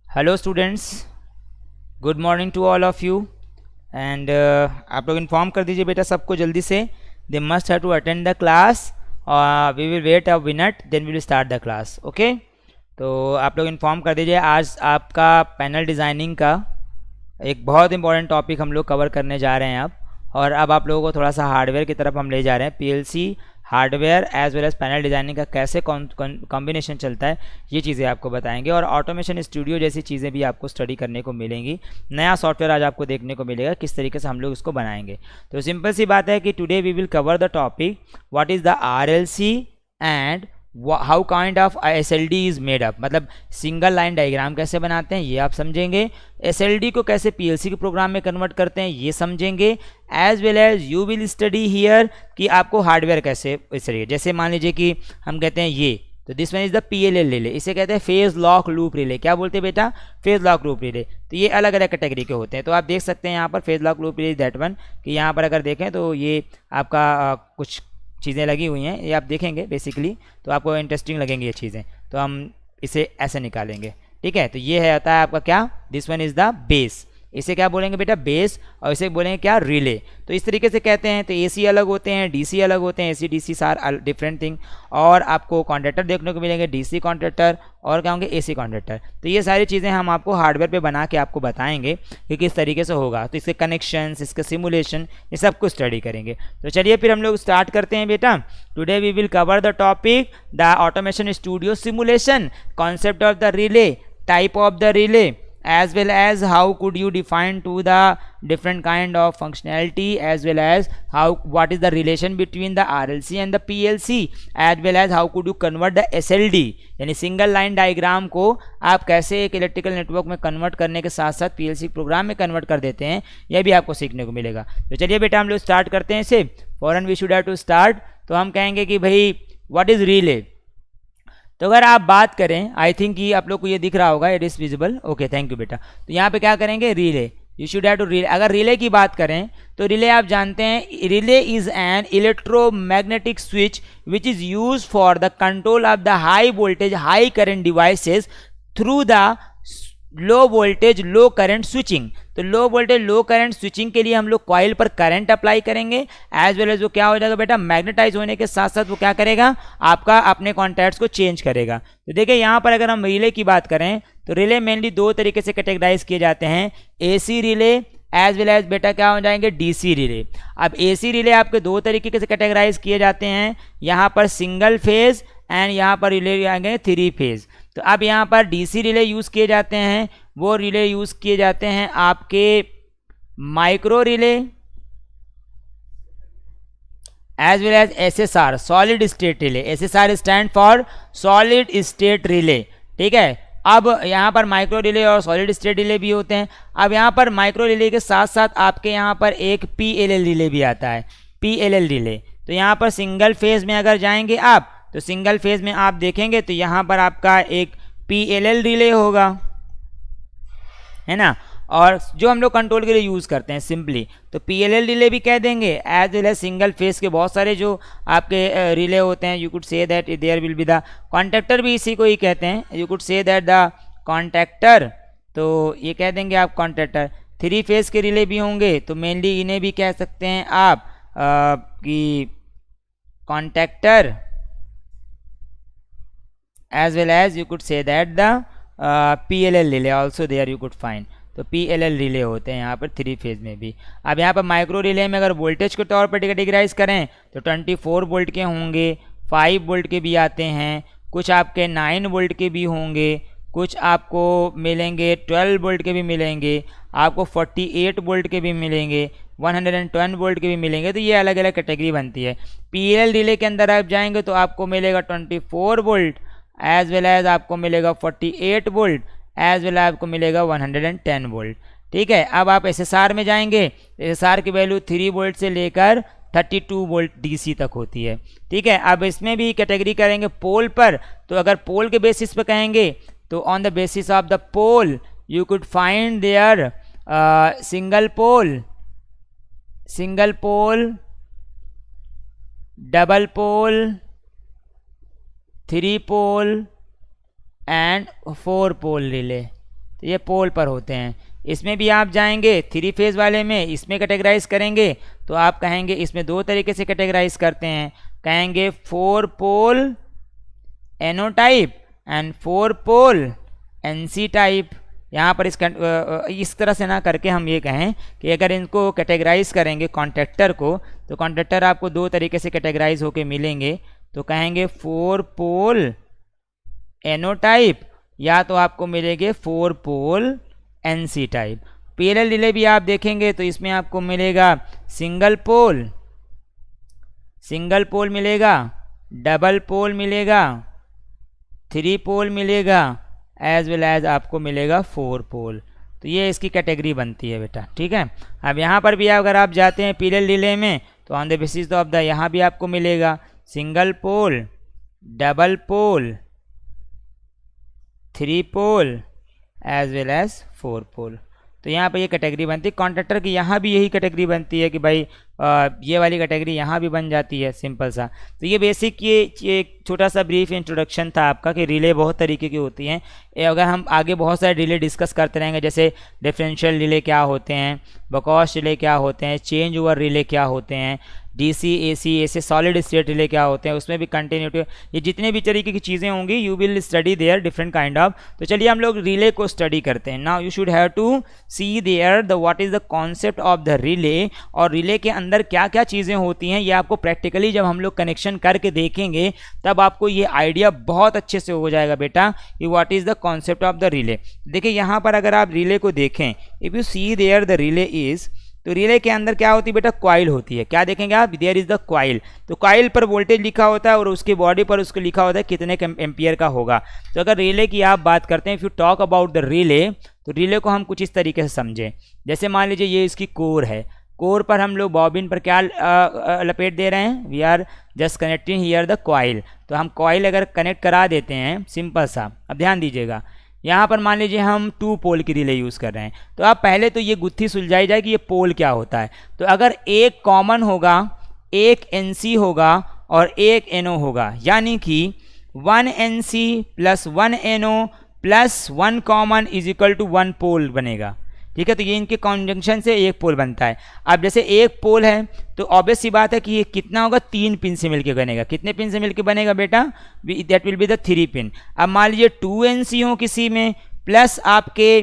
Hello students, good morning to all of you. And आप लोग inform कर दीजिए बेटा सबको जल्दी से, they must have to attend the class. We will wait a minute then we will start the class. Okay, तो आप लोग इन्फॉर्म कर दीजिए। आज आपका पैनल डिज़ाइनिंग का एक बहुत इंपॉर्टेंट टॉपिक हम लोग कवर करने जा रहे हैं अब। और अब आप लोगों को थोड़ा सा हार्डवेयर की तरफ हम ले जा रहे हैं। PLC hardware as well as panel designing का कैसे कॉम्बिनेशन चलता है, ये चीज़ें आपको बताएंगे। और ऑटोमेशन स्टूडियो जैसी चीज़ें भी आपको स्टडी करने को मिलेंगी। नया सॉफ्टवेयर आज आपको देखने को मिलेगा, किस तरीके से हम लोग इसको बनाएंगे। तो सिंपल सी बात है कि today we will cover the topic what is the RLC and how kind of SLD is made up. मतलब सिंगल लाइन डायग्राम कैसे बनाते हैं ये आप समझेंगे। SLD को कैसे PLC के प्रोग्राम में कन्वर्ट करते हैं ये समझेंगे। As well as you will study here कि आपको हार्डवेयर कैसे इसलिए, जैसे मान लीजिए कि हम कहते हैं ये, तो this one is the PLL relay, इसे कहते हैं फेज लॉक लूप रिले। क्या बोलते हैं बेटा? Phase lock loop relay. तो ये अलग अलग कैटेगरी के होते हैं। तो आप देख सकते हैं यहाँ पर phase lock loop relay that one, कि यहाँ पर अगर देखें तो ये आपका कुछ चीज़ें लगी हुई हैं, ये आप देखेंगे बेसिकली, तो आपको इंटरेस्टिंग लगेंगी ये चीज़ें। तो हम इसे ऐसे निकालेंगे, ठीक है। तो ये है आता है आपका क्या, this one is the base. इसे क्या बोलेंगे बेटा? बेस। और इसे बोलेंगे क्या? रिले। तो इस तरीके से कहते हैं। तो AC अलग होते हैं, DC अलग होते हैं। AC DC सार डिफरेंट थिंग। और आपको कॉन्ट्रैक्टर देखने को मिलेंगे, DC कॉन्ट्रैक्टर और क्या होंगे? AC contractor. तो ये सारी चीज़ें हम आपको हार्डवेयर पे बना के आपको बताएंगे कि किस तरीके से होगा। तो इसके कनेक्शंस, इसके सिमुलेशन, ये सब कुछ स्टडी करेंगे। तो चलिए फिर हम लोग स्टार्ट करते हैं बेटा। Today we will cover the topic the automation studio simulation, concept of the relay, type of the relay, as well as how could you define to the different kind of functionality, as well as what is the relation between the RLC and the PLC, as well as how could you convert the SLD यानी single line diagram को आप कैसे एक electrical network में convert करने के साथ साथ PLC प्रोग्राम में कन्वर्ट कर देते हैं, यह भी आपको सीखने को मिलेगा। तो चलिए बेटा हम लोग स्टार्ट करते हैं इसे। फॉरन we should have to start. तो हम कहेंगे कि भाई व्हाट इज रिले। तो अगर आप बात करें, आई थिंक कि आप लोग को ये दिख रहा होगा, it is visible. Okay, thank you बेटा। तो यहाँ पे क्या करेंगे? Relay. You should have to relay. अगर रिले की बात करें तो रिले आप जानते हैं, relay is an electromagnetic switch which is use for the control of the high voltage high current devices through the low voltage low current switching. तो low voltage low current switching के लिए हम लोग coil पर current apply करेंगे। As well as वो क्या हो जाएगा बेटा? मैग्नेटाइज होने के साथ साथ वो क्या करेगा? आपका अपने कॉन्टैक्ट्स को चेंज करेगा। तो देखिए यहाँ पर अगर हम रिले की बात करें तो रिले मेनली दो तरीके से कैटेगराइज किए जाते हैं, AC relay as well as बेटा क्या हो जाएंगे? DC relay. अब AC रिले आपके दो तरीके से कैटेगराइज किए जाते हैं, यहाँ पर सिंगल फेज एंड यहाँ पर रिले आएंगे 3 फेज। तो अब यहाँ पर DC रिले यूज़ किए जाते हैं, वो रिले यूज़ किए जाते हैं आपके micro relay as well as SSR solid state relay. SSR stand for solid state relay, ठीक है। अब यहाँ पर माइक्रो रिले और सॉलिड स्टेट रिले भी होते हैं। अब यहाँ पर माइक्रो रिले के साथ साथ आपके यहाँ पर एक PLL रिले भी आता है, PLL रिले। तो यहाँ पर सिंगल फेज में अगर जाएंगे आप, तो सिंगल फेज में आप देखेंगे तो यहाँ पर आपका एक PLL रिले होगा, है ना। और जो हम लोग कंट्रोल के लिए यूज़ करते हैं सिंपली, तो PLL रिले भी कह देंगे। As well as single phase के बहुत सारे जो आपके रिले होते हैं, you could say that there will be the contactor, भी इसी को ही कहते हैं। You could say that the contactor, तो ये कह देंगे आप कॉन्टैक्टर। 3 फेज के रिले भी होंगे, तो मेनली इन्हें भी कह सकते हैं आप कि contactor, as well as you could say that the PLL relay also there you could find। तो PLL रिले होते हैं यहाँ पर 3 फेज में भी। अब यहाँ पर माइक्रो रिले में अगर वोल्टेज के तौर पर कैटेगराइज करें तो 24 वोल्ट के होंगे, 5 वोल्ट के भी आते हैं, कुछ आपके 9 वोल्ट के भी होंगे, कुछ आपको मिलेंगे 12 वोल्ट के भी मिलेंगे, आपको 48 वोल्ट के भी मिलेंगे, 110 वोल्ट के भी मिलेंगे। तो ये अलग अलग कैटेगरी बनती है। PLL रिले के अंदर आप जाएंगे तो आपको मिलेगा 24 वोल्ट, एज वेल एज आपको मिलेगा 48 वोल्ट, एज वेल आपको मिलेगा 110 वोल्ट, ठीक है। अब आप SSR में जाएंगे तो SSR की वैल्यू 3 वोल्ट से लेकर 32 वोल्ट DC तक होती है, ठीक है। अब इसमें भी कैटेगरी करेंगे पोल पर। तो अगर पोल के बेसिस पर कहेंगे तो on the basis of the pole you could find there single pole, double pole, 3 pole and 4 pole relay. तो ये पोल पर होते हैं। इसमें भी आप जाएंगे 3 फेज वाले में, इसमें कैटेगराइज करेंगे तो आप कहेंगे इसमें 2 तरीके से कैटेगराइज करते हैं, कहेंगे 4 pole N O type and 4 pole N C type. यहाँ पर इस तरह से ना करके हम ये कहें कि अगर इनको कैटेगराइज करेंगे कॉन्ट्रैक्टर को, तो कॉन्ट्रैक्टर आपको 2 तरीके से कैटेगराइज होके मिलेंगे। तो कहेंगे 4 पोल एनो टाइप या तो आपको मिलेंगे 4 pole N C type. Parallel relay भी आप देखेंगे तो इसमें आपको मिलेगा सिंगल पोल मिलेगा, डबल पोल मिलेगा, 3 पोल मिलेगा, एज वेल एज आपको मिलेगा 4 पोल। तो ये इसकी कैटेगरी बनती है बेटा, ठीक है। अब यहाँ पर भी अगर आप जाते हैं पैरेलल रिले में तो on the basis of the यहाँ भी आपको मिलेगा single pole, double pole, 3 pole as well as 4 pole. तो यहाँ पर ये कैटेगरी बनती है। कॉन्ट्रैक्टर की यहाँ भी यही कैटेगरी बनती है कि भाई ये वाली कैटेगरी यहाँ भी बन जाती है, सिंपल सा। तो ये बेसिक ये एक छोटा सा ब्रीफ इंट्रोडक्शन था आपका कि रिले बहुत तरीके की होती हैं। अगर हम आगे बहुत सारे रिले डिस्कस करते रहेंगे, जैसे डिफरेंशियल रिले क्या होते हैं, बकॉस्ट रिले क्या होते हैं, चेंज ओवर रिले क्या होते हैं, डीसी एसी ऐसे सॉलिड स्टेट रिले क्या होते हैं, उसमें भी कंटिन्यूटी, ये जितने भी तरीके की चीज़ें होंगी you will study there different kind of. तो चलिए हम लोग रिले को स्टडी करते हैं। Now you should have to see there the what is the concept of the relay, और रिले के अंदर क्या क्या चीज़ें होती हैं ये आपको प्रैक्टिकली जब हम लोग कनेक्शन करके देखेंगे तब आपको ये आइडिया बहुत अच्छे से हो जाएगा बेटा कि what is the concept of the relay. देखिए यहाँ पर अगर आप रिले को देखें, if you see there the relay is, तो रिले के अंदर क्या होती है बेटा, कॉइल होती है। क्या देखेंगे आप, देयर इज द कॉइल। तो कॉइल पर वोल्टेज लिखा होता है और उसके बॉडी पर उसको लिखा होता है कितने एम्पियर का होगा। तो अगर रिले की आप बात करते हैं, if you talk about the relay, तो रिले को हम कुछ इस तरीके से समझें। जैसे मान लीजिए ये इसकी कोर है, कोर पर हम लोग बॉबिन पर क्या लपेट दे रहे हैं, we are just connecting here the coil. तो हम कॉइल अगर कनेक्ट करा देते हैं सिंपल सा, अब ध्यान दीजिएगा, यहाँ पर मान लीजिए हम 2 पोल की रिले यूज़ कर रहे हैं, तो अब पहले तो ये गुत्थी सुलझाई जाए कि ये पोल क्या होता है। तो अगर एक कॉमन होगा, एक एनसी होगा और एक एनओ होगा, यानी कि 1 NC plus 1 NO plus 1 common is equal to 1 pole बनेगा, ठीक है। तो ये इनके कॉन्जंक्शन से एक पोल बनता है। अब जैसे एक पोल है तो ऑब्वियस सी बात है कि ये कितना होगा, 3 पिन से मिलके बनेगा। कितने पिन से मिलके बनेगा बेटा, that will be the 3 pin. अब मान लीजिए 2 एनसी हो किसी में प्लस आपके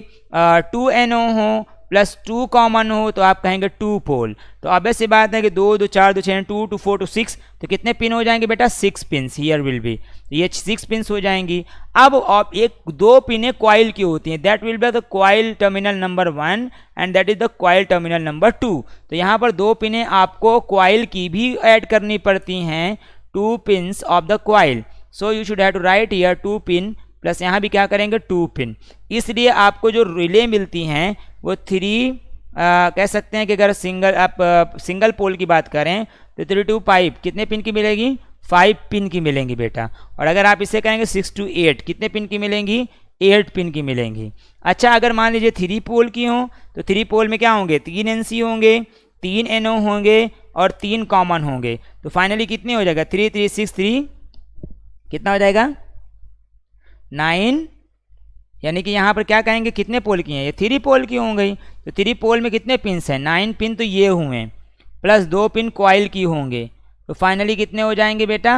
2 एनओ हो प्लस 2 कॉमन हो, तो आप कहेंगे 2 पोल। तो ऑब्वियस सी बात है कि 2 2 4 2 6 2 2 4 2 6, तो कितने पिन हो जाएंगे बेटा, 6 पिन्स हियर विल बी, ये 6 पिन्स हो जाएंगी। अब एक 2 पिनें कॉइल की होती हैं, that will be the coil terminal number 1 and that is the coil terminal number 2। तो यहाँ पर 2 पिनें आपको कॉइल की भी ऐड करनी पड़ती हैं, 2 pins of the coil. So you should have to write here 2 pin plus यहाँ भी क्या करेंगे 2 पिन। इसलिए आपको जो रिले मिलती हैं वो 3 कह सकते हैं कि अगर सिंगल पोल की बात करें तो 3 to 5 कितने पिन की मिलेगी, 5 पिन की मिलेंगी बेटा। और अगर आप इसे कहेंगे 6 to 8 कितने पिन की मिलेंगी, 8 पिन की मिलेंगी। अच्छा, अगर मान लीजिए 3 पोल की हो तो 3 पोल में क्या होंगे, 3 एनसी होंगे, 3 एनओ होंगे और 3 कॉमन होंगे। तो फाइनली कितने हो जाएगा, 3 3 6 3 कितना हो जाएगा 9, यानी कि यहाँ पर क्या कहेंगे कितने पोल की हैं, ये 3 पोल की हो गई। तो 3 पोल में कितने पिन्स हैं, 9 पिन तो ये हुए, प्लस 2 पिन कॉइल की होंगे। तो फाइनली कितने हो जाएंगे बेटा,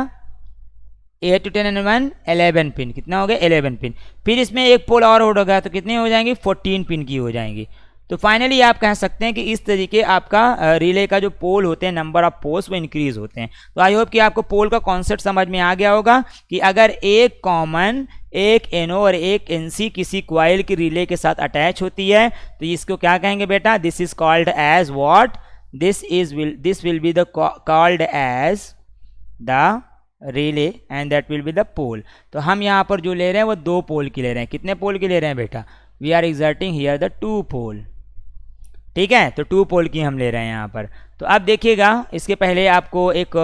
8 to 10 and 1 11 पिन, कितना हो गया 11 पिन। फिर इसमें एक पोल और होगा तो कितने हो जाएंगे, 14 पिन की हो जाएंगी। तो फाइनली आप कह सकते हैं कि इस तरीके आपका रिले का जो पोल होते हैं, नंबर ऑफ पोल्स वो इंक्रीज होते हैं। तो आई होप कि आपको पोल का कॉन्सेप्ट समझ में आ गया होगा कि अगर एक कॉमन, एक एनओ और एक एनसी किसी कॉइल की रिले के साथ अटैच होती है तो इसको क्या कहेंगे बेटा, this is called as what, this will be the called as the relay and that will be the pole. तो हम यहाँ पर जो ले रहे हैं वो 2 पोल की ले रहे हैं। कितने पोल की ले रहे हैं बेटा, we are exerting here the 2 pole, ठीक है। तो 2 पोल की हम ले रहे हैं यहाँ पर। तो अब देखिएगा, इसके पहले आपको एक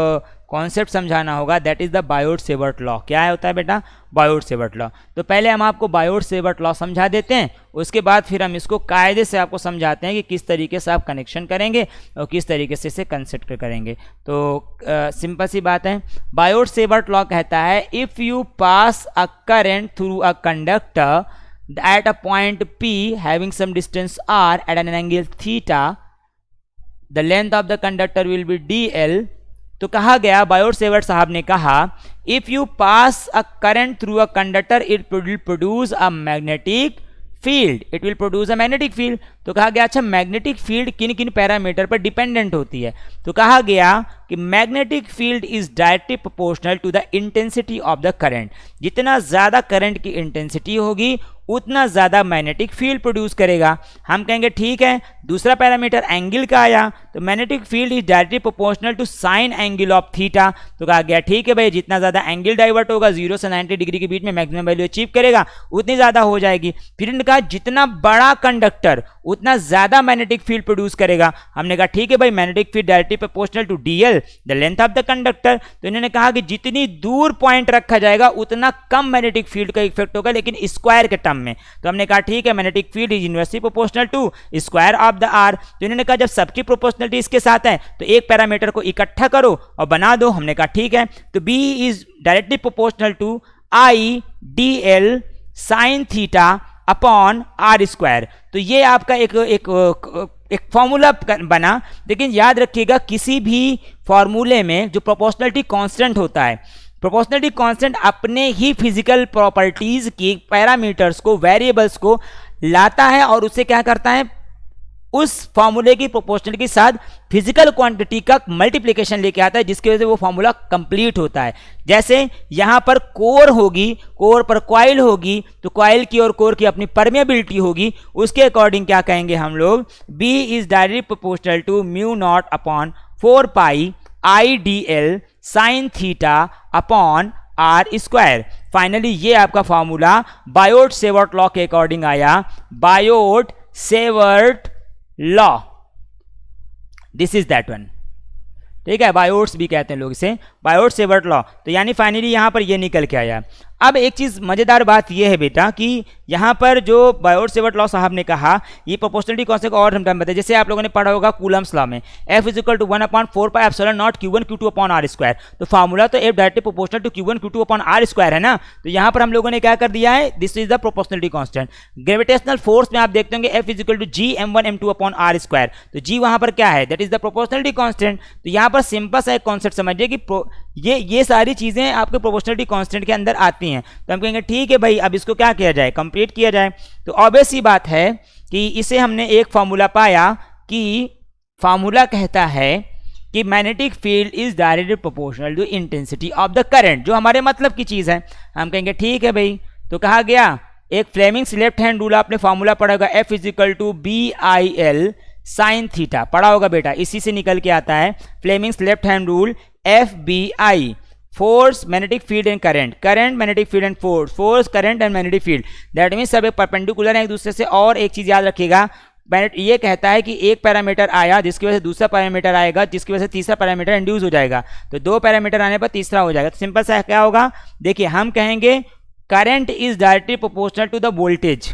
कॉन्सेप्ट समझाना होगा, that is the Biot-Savart law. क्या होता है बेटा, बायोट-सेवर्ट लॉ। तो पहले हम आपको बायोट-सेवर्ट लॉ समझा देते हैं, उसके बाद फिर हम इसको कायदे से आपको समझाते हैं कि किस तरीके से आप कनेक्शन करेंगे और किस तरीके से इसे कंसिडर करेंगे। तो सिंपल सी बात है, बायोट-सेवर्ट लॉ कहता है if you pass a current through a conductor at a point P having some distance r at an angle theta, the length of the conductor will be dl. तो कहा गया, Biot Savart साहब ने कहा, if you pass a current through a conductor it will produce a magnetic field, it will produce a magnetic field. तो कहा गया अच्छा मैग्नेटिक फील्ड किन किन पैरामीटर पर डिपेंडेंट होती है. तो कहा गया कि magnetic field is directly proportional to the intensity of the current. जितना ज़्यादा करंट की इंटेंसिटी होगी उतना ज़्यादा मैग्नेटिक फील्ड प्रोड्यूस करेगा. हम कहेंगे ठीक है. दूसरा पैरामीटर एंगल का आया, तो magnetic field is directly proportional to sine angle of theta. तो कहा गया ठीक है भाई, जितना ज़्यादा एंगल डाइवर्ट होगा 0 से 90 डिग्री के बीच में मैक्सिमम वैल्यू अचीव करेगा उतनी ज़्यादा हो जाएगी. फिर इन्होंने कहा जितना बड़ा कंडक्टर उतना ज़्यादा मैग्नेटिक फील्ड प्रोड्यूस करेगा. हमने कहा ठीक है भाई, magnetic field directly proportional to DL the length of the conductor. तो इन्होंने कहा कि जितनी दूर पॉइंट रखा जाएगा उतना कम मैग्नेटिक फील्ड का इफेक्ट होगा, लेकिन स्क्वायर के टर्म में. तो हमने कहा ठीक है, magnetic field is inversely proportional to square of the R. तो इन्होंने कहा जब सबकी प्रोपोर्शनलिटी इसके साथ है तो एक पैरामीटर को इकट्ठा करो और बना दो. हमने कहा ठीक है. तो B is directly proportional to I D L sine theta upon R square. तो ये आपका एक फॉर्मूला बना. लेकिन याद रखिएगा किसी भी फॉर्मूले में जो प्रोपोर्शनलिटी कांस्टेंट होता है, प्रोपोर्शनलिटी कांस्टेंट अपने ही फिजिकल प्रॉपर्टीज की पैरामीटर्स को, वेरिएबल्स को लाता है और उससे क्या करता है, उस फॉर्मूले की प्रोपोर्शनल के साथ फिजिकल क्वांटिटी का मल्टीप्लिकेशन लेके आता है, जिसकी वजह से वो फॉर्मूला कंप्लीट होता है. जैसे यहां पर कोर होगी, कोर पर कॉइल होगी, तो कॉइल की और कोर की अपनी परमेबिलिटी होगी. उसके अकॉर्डिंग क्या कहेंगे हम लोग, B is directly proportional to mu naught upon 4 pi I D L sine theta upon R square. Finally ये आपका फॉर्मूला बायोट सेवर्ट लॉ के अकॉर्डिंग आया. Biot Savart law, this is that one. ठीक है, बायोट्स भी कहते हैं लोग इसे, बायोट सेवर्ट लॉ. तो यानी फाइनली यहां पर ये निकल के आया. अब एक चीज़ मज़ेदार बात यह है बेटा कि यहाँ पर जो बायोट सेवर्ट लॉ साहब ने कहा, ये प्रोपोर्शनलिटी कॉन्सेप्ट को और हम टाइम बताए. जैसे आप लोगों ने पढ़ा होगा कूलम्स लॉ में, F is equal to 1/4 pi epsilon naught Q1 Q2 upon R square. तो फार्मूला तो F directly proportional to Q1 Q2 upon R square है ना. तो यहाँ पर हम लोगों ने क्या कर दिया है, this is the proportionality constant. Gravitational force में आप देखते होंगे F is equal to G m1 m2 upon R square. तो G वहाँ पर क्या है, that is the proportionality constant. तो यहाँ पर सिंपल सा एक कॉन्सेप्ट समझिए कि ये सारी चीज़ें आपके प्रोपोर्शनलिटी कांस्टेंट के अंदर आती हैं. तो हम कहेंगे ठीक है भाई, अब इसको क्या किया जाए, कंप्लीट किया जाए. तो ऑब्वियस सी बात है कि इसे हमने एक फार्मूला पाया कि फार्मूला कहता है कि magnetic field is directly proportional to intensity of the current, जो हमारे मतलब की चीज़ है. हम कहेंगे ठीक है भाई. तो कहा गया एक फ्लेमिंग्स लेफ्ट हैंड रूल आपने फार्मूला पढ़ा होगा, F is equal to BIL sine theta, पढ़ा होगा बेटा. इसी से निकल के आता है Fleming's left hand rule, FBI force magnetic field and current, current magnetic field and force, force current and magnetic field. That means सब एक परपेंडिकुलर है एक दूसरे से. और एक चीज याद रखिएगा, ये कहता है कि एक पैरामीटर आया जिसकी वजह से दूसरा पैरामीटर आएगा, जिसकी वजह से तीसरा पैरामीटर इंड्यूस हो जाएगा. तो दो पैरामीटर आने पर तीसरा हो जाएगा. तो सिंपल सा क्या होगा, देखिए हम कहेंगे current is directly proportional to the voltage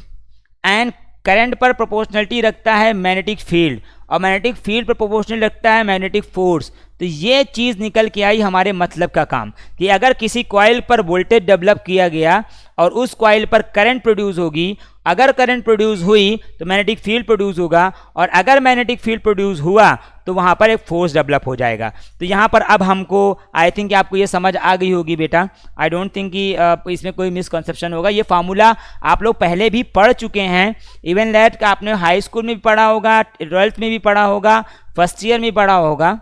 and current पर प्रोपोर्शनलिटी रखता है मैग्नेटिक फील्ड और मैग्नेटिक फील्ड पर प्रोपोर्शनल रखता है मैग्नेटिक फोर्स. तो ये चीज़ निकल के आई हमारे मतलब का काम कि अगर किसी कॉइल पर वोल्टेज डेवलप किया गया और उस कॉइल पर करंट प्रोड्यूस होगी, अगर करंट प्रोड्यूस हुई तो मैग्नेटिक फील्ड प्रोड्यूस होगा, और अगर मैग्नेटिक फील्ड प्रोड्यूस हुआ तो वहाँ पर एक फोर्स डेवलप हो जाएगा. तो यहाँ पर अब हमको आई थिंक आपको ये समझ आ गई होगी बेटा. आई डोंट थिंक कि इसमें कोई मिसकंसेप्शन होगा. ये फार्मूला आप लोग पहले भी पढ़ चुके हैं. इवन दैट आपने हाई स्कूल में भी पढ़ा होगा, 12th में भी पढ़ा होगा, फर्स्ट ईयर में पढ़ा होगा.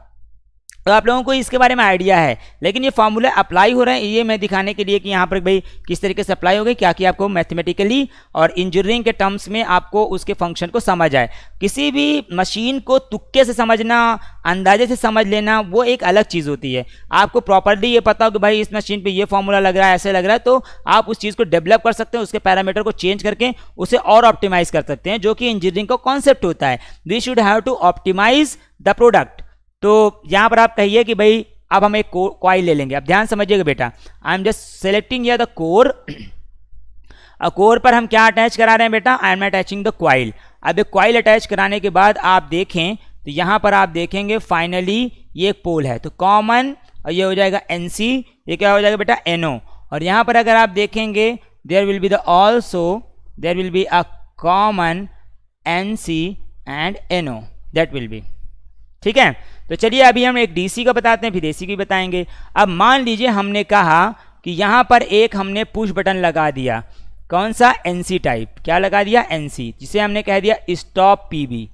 तो आप लोगों को इसके बारे में आइडिया है. लेकिन ये फार्मूला अप्लाई हो रहा है, ये मैं दिखाने के लिए कि यहाँ पर भाई किस तरीके से अप्लाई हो गई, क्या कि आपको मैथमेटिकली और इंजीनियरिंग के टर्म्स में आपको उसके फंक्शन को समझ आए. किसी भी मशीन को तुक्के से समझना, अंदाजे से समझ लेना, वो एक अलग चीज़ होती है. आपको प्रॉपरली ये पता हो कि भाई इस मशीन पर ये फार्मूला लग रहा है, ऐसे लग रहा है, तो आप उस चीज़ को डेवलप कर सकते हैं, उसके पैरामीटर को चेंज करके उसे और ऑप्टिमाइज कर सकते हैं, जो कि इंजीनियरिंग का कॉन्सेप्ट होता है. We should have to optimize the product. तो यहाँ पर आप कहिए कि भाई अब हम एक कॉइल ले लेंगे. अब ध्यान समझिएगा बेटा, आई एम जस्ट सेलेक्टिंग या द कोर. कोर पर हम क्या अटैच करा रहे हैं बेटा, I am attaching the coil. अब एक कॉइल अटैच कराने के बाद आप देखें तो यहाँ पर आप देखेंगे फाइनली ये एक पोल है, तो कॉमन, और ये हो जाएगा NC, ये क्या हो जाएगा बेटा NO. और यहाँ पर अगर आप देखेंगे there will be the also there will be a common NC and NO, that will be, ठीक है। तो चलिए अभी हम एक DC का बताते हैं, फिर AC की बताएंगे। अब मान लीजिए हमने कहा कि यहाँ पर एक हमने पुश बटन लगा दिया, कौन सा, NC टाइप, क्या लगा दिया, NC, जिसे हमने कह दिया stop PB,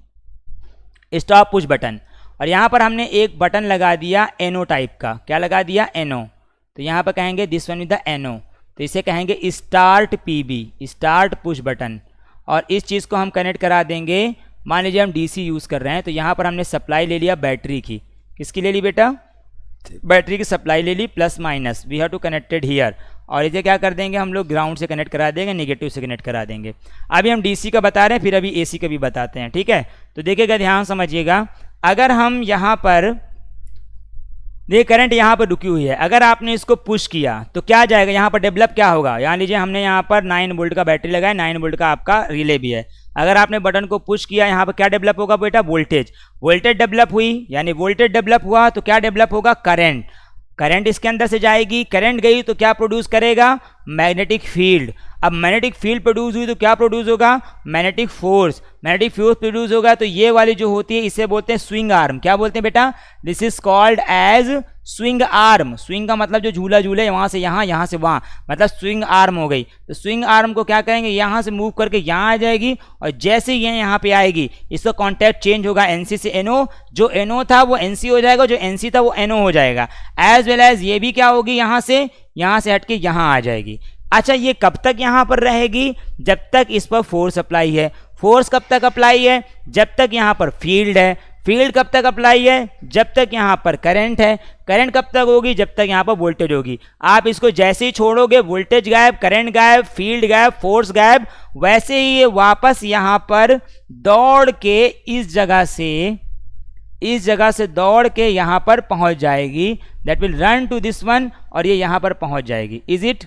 stop push button. और यहाँ पर हमने एक बटन लगा दिया NO टाइप का, क्या लगा दिया, NO, तो यहाँ पर कहेंगे this one with the NO, तो इसे कहेंगे start PB, start push button. और इस चीज़ को हम कनेक्ट करा देंगे, मान लीजिए हम DC यूज़ कर रहे हैं, तो यहाँ पर हमने सप्लाई ले लिया बैटरी की, किसकी ले ली बेटा, बैटरी की सप्लाई ले ली, plus minus, we have to connected here. और इसे क्या कर देंगे हम लोग, ग्राउंड से कनेक्ट करा देंगे, नेगेटिव से कनेक्ट करा देंगे। अभी हम DC का बता रहे हैं, फिर अभी AC का भी बताते हैं, ठीक है। तो देखिएगा, ध्यान समझिएगा, अगर हम यहाँ पर ये करंट यहाँ पर रुकी हुई है, अगर आपने इसको पुश किया तो क्या जाएगा, यहाँ पर डेवलप क्या होगा, यहाँ लीजिए हमने यहाँ पर 9 वोल्ट का बैटरी लगाया, 9 वोल्ट का आपका रिले भी है। अगर आपने बटन को पुश किया, यहाँ पर क्या डेवलप होगा बेटा, वोल्टेज, वोल्टेज डेवलप हुई, यानी वोल्टेज डेवलप हुआ तो क्या डेवलप होगा, करंट, करंट इसके अंदर से जाएगी, करंट गई तो क्या प्रोड्यूस करेगा, मैग्नेटिक फील्ड। अब मैग्नेटिक फील्ड प्रोड्यूस हुई तो क्या प्रोड्यूस होगा, magnetic force, magnetic force produce होगा, तो ये वाली जो होती है इसे बोलते हैं स्विंग आर्म। क्या बोलते हैं बेटा, this is called edge swing arm. Swing का मतलब जो झूला झूले, वहां से यहाँ, यहाँ से वहां, मतलब स्विंग आर्म हो गई। तो स्विंग आर्म को क्या करेंगे, यहाँ से मूव करके यहाँ आ जाएगी, और जैसे ही ये यहाँ पे आएगी इसका कॉन्टैक्ट चेंज होगा, NC से NO, जो NO था वो NC हो जाएगा, जो NC था वो NO हो जाएगा। एज वेल एज ये भी क्या होगी, यहाँ से हट के यहाँ आ जाएगी। अच्छा, ये कब तक यहाँ पर रहेगी, जब तक इस पर फोर्स अप्लाई है। फोर्स कब तक अप्लाई है, जब तक यहाँ पर फील्ड है। फील्ड कब तक अप्लाई है, जब तक यहाँ पर करंट है। करंट कब तक होगी, जब तक यहाँ पर वोल्टेज होगी। आप इसको जैसे ही छोड़ोगे, वोल्टेज गायब, करंट गायब, फील्ड गायब, फोर्स गायब, वैसे ही ये वापस यहाँ पर दौड़ के इस जगह से दौड़ के यहाँ पर पहुँच जाएगी। That will run to this one, और ये यहाँ पर पहुँच जाएगी। इज इट,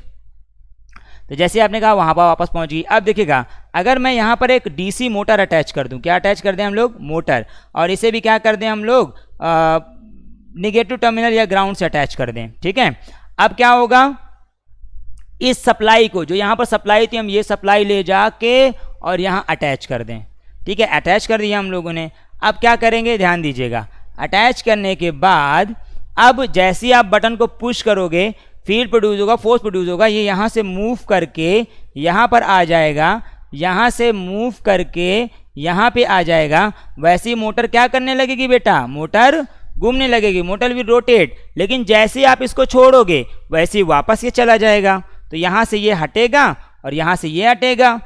तो जैसे आपने कहा वहां पर वापस पहुंच गई। अब देखिएगा, अगर मैं यहाँ पर एक DC मोटर अटैच कर दूं, क्या अटैच कर दें हम लोग, मोटर, और इसे भी क्या कर दें हम लोग, निगेटिव टर्मिनल या ग्राउंड से अटैच कर दें, ठीक है। अब क्या होगा, इस सप्लाई को, जो यहाँ पर सप्लाई थी, हम ये सप्लाई ले जाके और यहाँ अटैच कर दें, ठीक है। अटैच कर दिया हम लोगों ने। अब क्या करेंगे, ध्यान दीजिएगा, अटैच करने के बाद अब जैसे ही आप बटन को पुश करोगे, फील्ड प्रोड्यूस होगा, फोर्स प्रोड्यूस होगा, ये यहाँ से मूव करके यहाँ पर आ जाएगा, यहाँ से मूव करके यहाँ पे आ जाएगा। वैसे ही मोटर क्या करने लगेगी बेटा, मोटर घूमने लगेगी, मोटर विल रोटेट। लेकिन जैसे ही आप इसको छोड़ोगे, वैसे ही वापस ये चला जाएगा। तो यहाँ से ये हटेगा और यहाँ से ये हटेगा,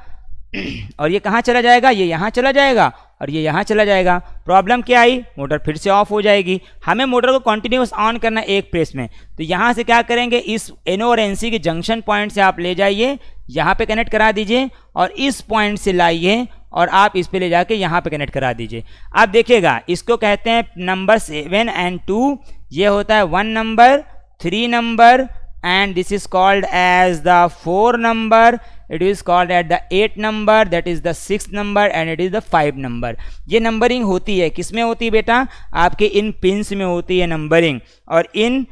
और ये कहाँ चला जाएगा, ये यहाँ चला जाएगा और ये यहाँ चला जाएगा। प्रॉब्लम क्या आई, मोटर फिर से ऑफ हो जाएगी। हमें मोटर को कंटिन्यूस ऑन करना है एक प्रेस में। तो यहाँ से क्या करेंगे, इस NO और NC के जंक्शन पॉइंट से आप ले जाइए, यहाँ पे कनेक्ट करा दीजिए, और इस पॉइंट से लाइए और आप इस पे ले जाके यहाँ पे कनेक्ट करा दीजिए। आप देखिएगा, इसको कहते हैं नंबर 7 and 2, ये होता है 1 number, 3 number, and this is called as the 4 number, it is called at the 8 number, that is the 6 number, and it is the 5 number। ये नंबरिंग होती है, किस में होती है बेटा, आपके इन पिंस में होती है नंबरिंग, और इन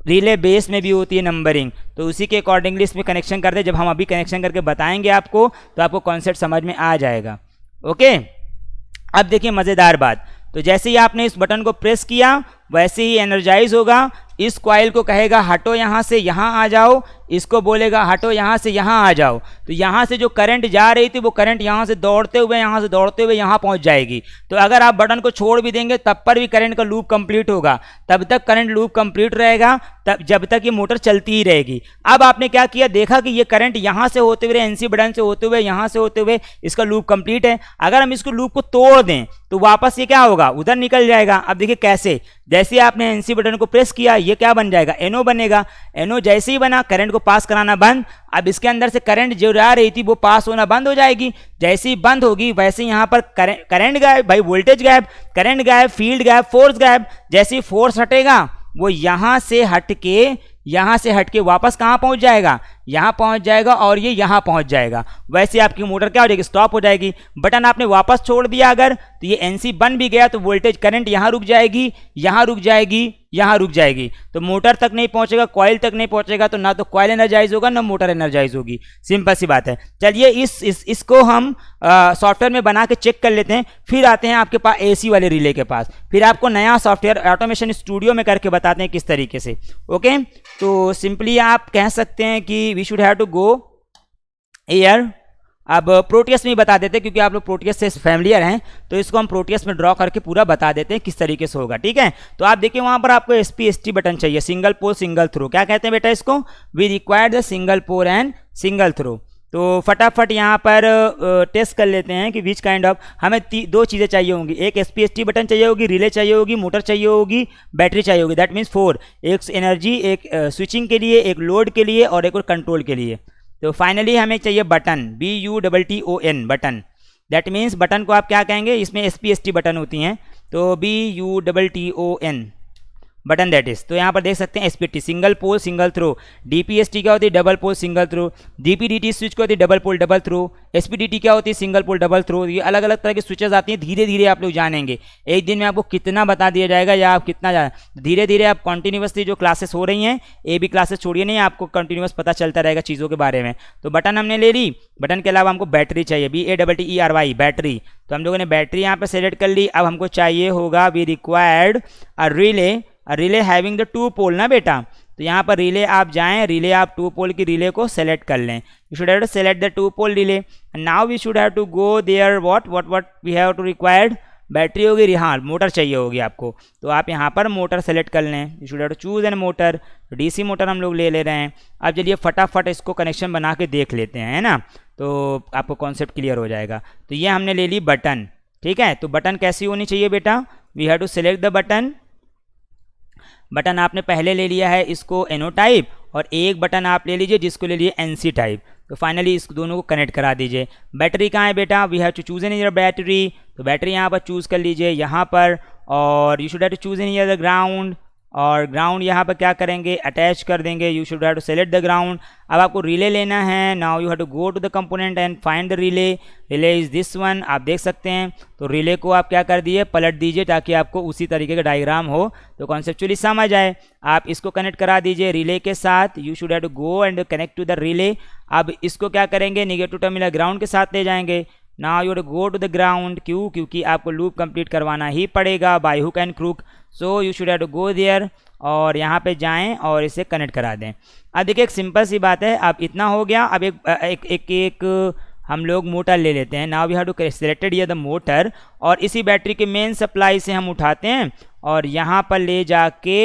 रिले बेस में भी होती है नंबरिंग। तो उसी के अकॉर्डिंगली इसमें कनेक्शन कर दे। जब हम अभी कनेक्शन करके बताएंगे आपको, तो आपको कॉन्सेप्ट समझ में आ जाएगा। ओके, अब देखिए मज़ेदार बात, तो जैसे ही आपने इस बटन को प्रेस किया, वैसे ही एनर्जाइज होगा। इस कॉइल को कहेगा हटो यहाँ से यहाँ आ जाओ, इसको बोलेगा हटो यहाँ से यहाँ आ जाओ। तो यहाँ से जो करंट जा रही थी, वो करंट यहाँ से दौड़ते हुए यहाँ पहुँच जाएगी। तो अगर आप बटन को छोड़ भी देंगे, तब पर भी करंट का लूप कंप्लीट होगा, तब तक करंट लूप कंप्लीट रहेगा, तब जब तक ये मोटर चलती ही रहेगी। अब आपने क्या किया, देखा कि ये करंट यहाँ से होते हुए, NC बटन से होते हुए, यहाँ से होते हुए इसका लूप कंप्लीट है। अगर हम इसको लूप को तोड़ दें, तो वापस ये क्या होगा, उधर निकल जाएगा। अब देखिए कैसे, जैसे आपने NC बटन को प्रेस किया, ये क्या बन जाएगा, NO बनेगा। NO जैसे ही बना, करंट को पास कराना बंद। अब इसके अंदर से करंट जो जा रही थी, वो पास होना बंद हो जाएगी। जैसे ही बंद होगी, वैसे ही यहाँ पर करंट गायब, भाई वोल्टेज गायब, करंट गायब, फील्ड गायब, फोर्स गायब। जैसे ही फोर्स हटेगा, वो यहाँ से हट के वापस कहाँ पहुँच जाएगा, यहाँ पहुँच जाएगा, और ये यहाँ पहुँच जाएगा। वैसे आपकी मोटर क्या हो जाएगी, स्टॉप हो जाएगी। बटन आपने वापस छोड़ दिया अगर, तो ये NC बन भी गया तो वोल्टेज करंट यहाँ रुक जाएगी, यहाँ रुक जाएगी, यहाँ रुक जाएगी, तो मोटर तक नहीं पहुंचेगा, कॉइल तक नहीं पहुंचेगा, तो ना तो कॉइल एनर्जाइज होगा ना मोटर एनर्जाइज होगी। सिंपल सी बात है। चलिए इसको हम सॉफ्टवेयर में बना के चेक कर लेते हैं, फिर आते हैं आपके पास AC वाले रिले के पास, फिर आपको नया सॉफ्टवेयर ऑटोमेशन स्टूडियो में करके बताते हैं किस तरीके से। ओके, तो सिंपली आप कह सकते हैं कि we should have to go air. अब प्रोटियस में ही बता देते हैं क्योंकि आप लोग प्रोटियस से फैमिलियर हैं, तो इसको हम प्रोटियस में ड्रॉ करके पूरा बता देते हैं किस तरीके से होगा। ठीक है, तो आप देखिए वहां पर आपको SPST बटन चाहिए, सिंगल पोल सिंगल थ्रो। क्या कहते हैं बेटा इसको? We require the single pole and single throw. तो फटाफट यहाँ पर टेस्ट कर लेते हैं कि विच काइंड ऑफ, हमें दो चीज़ें चाहिए होंगी, एक SPST बटन चाहिए होगी, रिले चाहिए होगी, मोटर चाहिए होगी, बैटरी चाहिए होगी। दैट मीन्स 4, एक एनर्जी, एक स्विचिंग के लिए, एक लोड के लिए और एक और कंट्रोल के लिए। तो फाइनली हमें चाहिए button, BUTTON button. That means button को आप क्या कहेंगे? इसमें SPST बटन होती हैं, तो BUTTON बटन दैट इज। तो यहाँ पर देख सकते हैं SPST single pole single throw, DPST क्या होती है? Double pole single throw, DPDT switch क्या होती है? Double pole double throw, SPDT क्या होती है? Single pole double throw. ये अलग अलग तरह की स्विचेस आती हैं, धीरे धीरे आप लोग जानेंगे। एक दिन में आपको कितना बता दिया जाएगा या आप कितना धीरे धीरे आप कंटिन्यूसली जो क्लासेस हो रही हैं, ये भी क्लासेस छोड़िए नहीं, आपको कंटिन्यूस पता चलता रहेगा चीज़ों के बारे में। तो बटन हमने ले ली, बटन के अलावा हमको बैटरी चाहिए, BATTERY बैटरी। तो हम लोगों ने बैटरी यहाँ पर सेलेक्ट कर ली। अब हमको चाहिए होगा we required a relay having the 2 pole ना बेटा। तो यहाँ पर रिले आप जाएं, रिले आप 2 पोल की रिले को सेलेक्ट कर लें। You should have to select the 2 pole relay. Now we should have to go there what we have to required, battery होगी, हाँ मोटर चाहिए होगी आपको, तो आप यहाँ पर मोटर सेलेक्ट कर लें। You should have to choose an motor, DC motor हम लोग ले ले रहे हैं। अब चलिए फटाफट इसको कनेक्शन बना के देख लेते हैं, है ना, तो आपको कॉन्सेप्ट क्लियर हो जाएगा। तो ये हमने ले ली बटन। ठीक है, तो बटन कैसी होनी चाहिए बेटा? We have to select the button. Button आपने पहले ले लिया है इसको NO टाइप, और एक बटन आप ले लीजिए जिसको ले लिए NC टाइप। तो फाइनली इस दोनों को कनेक्ट करा दीजिए। बैटरी कहाँ है बेटा? We have to choose in here battery. तो बैटरी यहाँ पर चूज़ कर लीजिए यहाँ पर, और you should have to choose in here the ground, और ग्राउंड यहाँ पर क्या करेंगे? अटैच कर देंगे। You should have to select the ground. अब आपको रिले लेना है। Now you have to go to the component and find the relay. Relay is this one, आप देख सकते हैं। तो रिले को आप क्या कर दिए? पलट दीजिए ताकि आपको उसी तरीके का डायग्राम हो, तो कॉन्सेप्चुअली समझ आए। आप इसको कनेक्ट करा दीजिए रिले के साथ। You should have to go and connect to the relay. अब इसको क्या करेंगे? नेगेटिव टर्मिनल ग्राउंड के साथ ले जाएंगे। Now you have to go to the ground. क्यों? क्योंकि आपको लूप कंप्लीट करवाना ही पड़ेगा by hook and crook, so you should have to go there, और यहाँ पे जाएं और इसे कनेक्ट करा दें। अब देखिए एक सिंपल सी बात है, अब इतना हो गया। अब एक हम लोग मोटर ले लेते हैं। Now we have to selected ये द मोटर, और इसी बैटरी के मेन सप्लाई से हम उठाते हैं और यहाँ पर ले जाके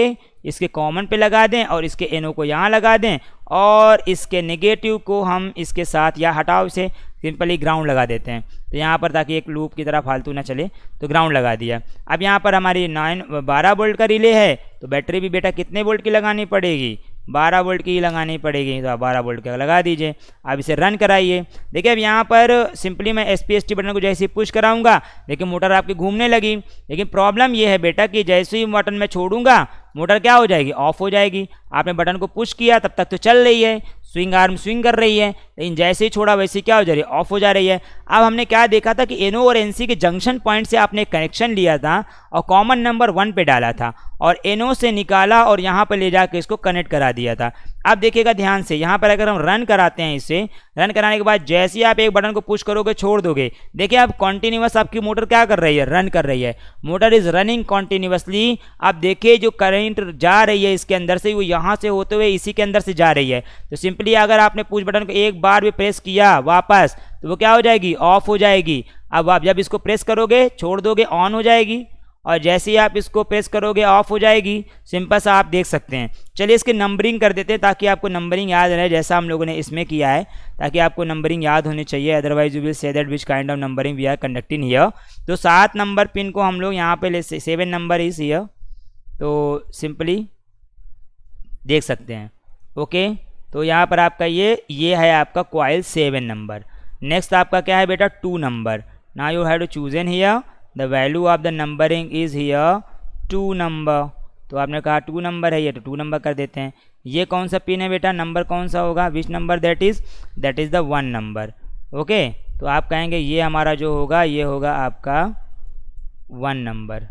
इसके कॉमन पे लगा दें, और इसके NO को यहाँ लगा दें, और इसके नेगेटिव को हम इसके साथ या हटाओ इसे सिंपली ग्राउंड लगा देते हैं। तो यहाँ पर ताकि एक लूप की तरह फालतू ना चले, तो ग्राउंड लगा दिया। अब यहाँ पर हमारी 12 वोल्ट का रिले है, तो बैटरी भी बेटा कितने वोल्ट की लगानी पड़ेगी? 12 वोल्ट की ही लगानी पड़ेगी। तो आप 12 वोल्ट का लगा दीजिए। अब इसे रन कराइए। देखिए अब यहाँ पर सिंपली मैं SPST बटन को जैसे ही पुश कराऊंगा, देखिए मोटर आपकी घूमने लगी। लेकिन प्रॉब्लम ये है बेटा कि जैसे ही बटन मैं छोड़ूंगा, मोटर क्या हो जाएगी? ऑफ हो जाएगी। आपने बटन को पुश किया तब तक तो चल रही है, स्विंग आर्म स्विंग कर रही है, लेकिन जैसे ही छोड़ा वैसे क्या हो जा रही है? ऑफ हो जा रही है। अब हमने क्या देखा था कि NO और NC के जंक्शन पॉइंट से आपने कनेक्शन लिया था और कॉमन नंबर 1 पे डाला था, और NO से निकाला और यहाँ पर ले जाकर इसको कनेक्ट करा दिया था। अब देखिएगा ध्यान से, यहाँ पर अगर हम रन कराते हैं, इसे रन कराने के बाद जैसे ही आप एक बटन को पुश करोगे, छोड़ दोगे, देखिए अब कॉन्टिन्यूस आपकी मोटर क्या कर रही है? रन कर रही है। Motor is running continuously. आप देखिए जो करंट जा रही है इसके अंदर से, वो यहाँ से होते हुए इसी के अंदर से जा रही है। तो सिंपली अगर आपने पुश बटन को एक बार भी प्रेस किया वापस, तो वो क्या हो जाएगी? ऑफ हो जाएगी। अब आप जब इसको प्रेस करोगे, छोड़ दोगे, ऑन हो जाएगी, और जैसे ही आप इसको प्रेस करोगे ऑफ हो जाएगी। सिंपल सा आप देख सकते हैं। चलिए इसकी नंबरिंग कर देते हैं ताकि आपको नंबरिंग याद रहे, जैसा हम लोगों ने इसमें किया है, ताकि आपको नंबरिंग याद होनी चाहिए। Otherwise you will say that which kind of numbering we are conducting here. तो 7 नंबर पिन को हम लोग यहाँ पे ले, 7 नंबर इज हियर, तो सिंपली देख सकते हैं। ओके, तो यहाँ पर आपका ये है आपका कॉइल 7 नंबर। नेक्स्ट आपका क्या है बेटा? 2 number. Now you have to choose in here the value of the numbering is here 2 number. तो आपने कहा 2 नंबर है ये, तो 2 नंबर कर देते हैं। ये कौन सा पिन है बेटा? नंबर कौन सा होगा? Which number? That is the 1 number. Okay, तो आप कहेंगे ये हमारा जो होगा ये होगा आपका 1 नंबर।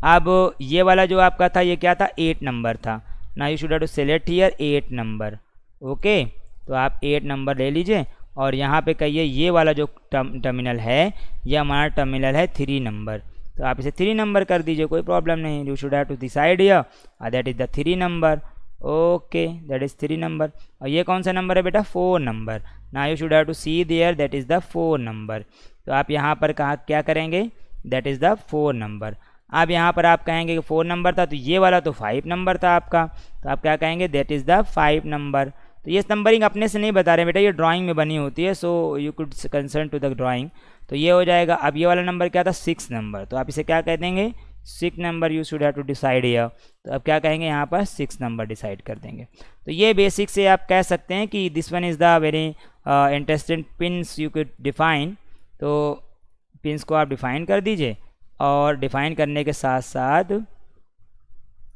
अब ये वाला जो आपका था ये क्या था, 8 नंबर था। ना you should have to select here 8 number. Okay, तो आप 8 नंबर ले लीजिए और यहाँ पे कहिए ये वाला जो टर्मिनल है ये हमारा टर्मिनल है 3 नंबर, तो आप इसे 3 नंबर कर दीजिए, कोई प्रॉब्लम नहीं। You should have to decide here that is the 3 number. Okay, that is 3 number. और ये कौन सा नंबर है बेटा, 4 नंबर। ना you should have to see there that is the 4 number. तो आप यहाँ पर कहा क्या करेंगे, दैट इज़ द 4 नंबर। अब यहाँ पर आप कहेंगे कि 4 नंबर था, तो ये वाला तो 5 नंबर था आपका, तो आप क्या कहेंगे, दैट इज़ द 5 नंबर। तो ये नंबरिंग अपने से नहीं बता रहे बेटा, ये ड्राइंग में बनी होती है, so you could concern to the drawing. तो ये हो जाएगा। अब ये वाला नंबर क्या था, 6 नंबर, तो आप इसे क्या कह देंगे, 6 number you should have to decide here. तो अब क्या कहेंगे, यहाँ पर 6 नंबर डिसाइड कर देंगे। तो ये बेसिक से आप कह सकते हैं कि this one is the very interesting pins you could define. तो पिन्स को आप डिफाइन कर दीजिए और डिफाइन करने के साथ साथ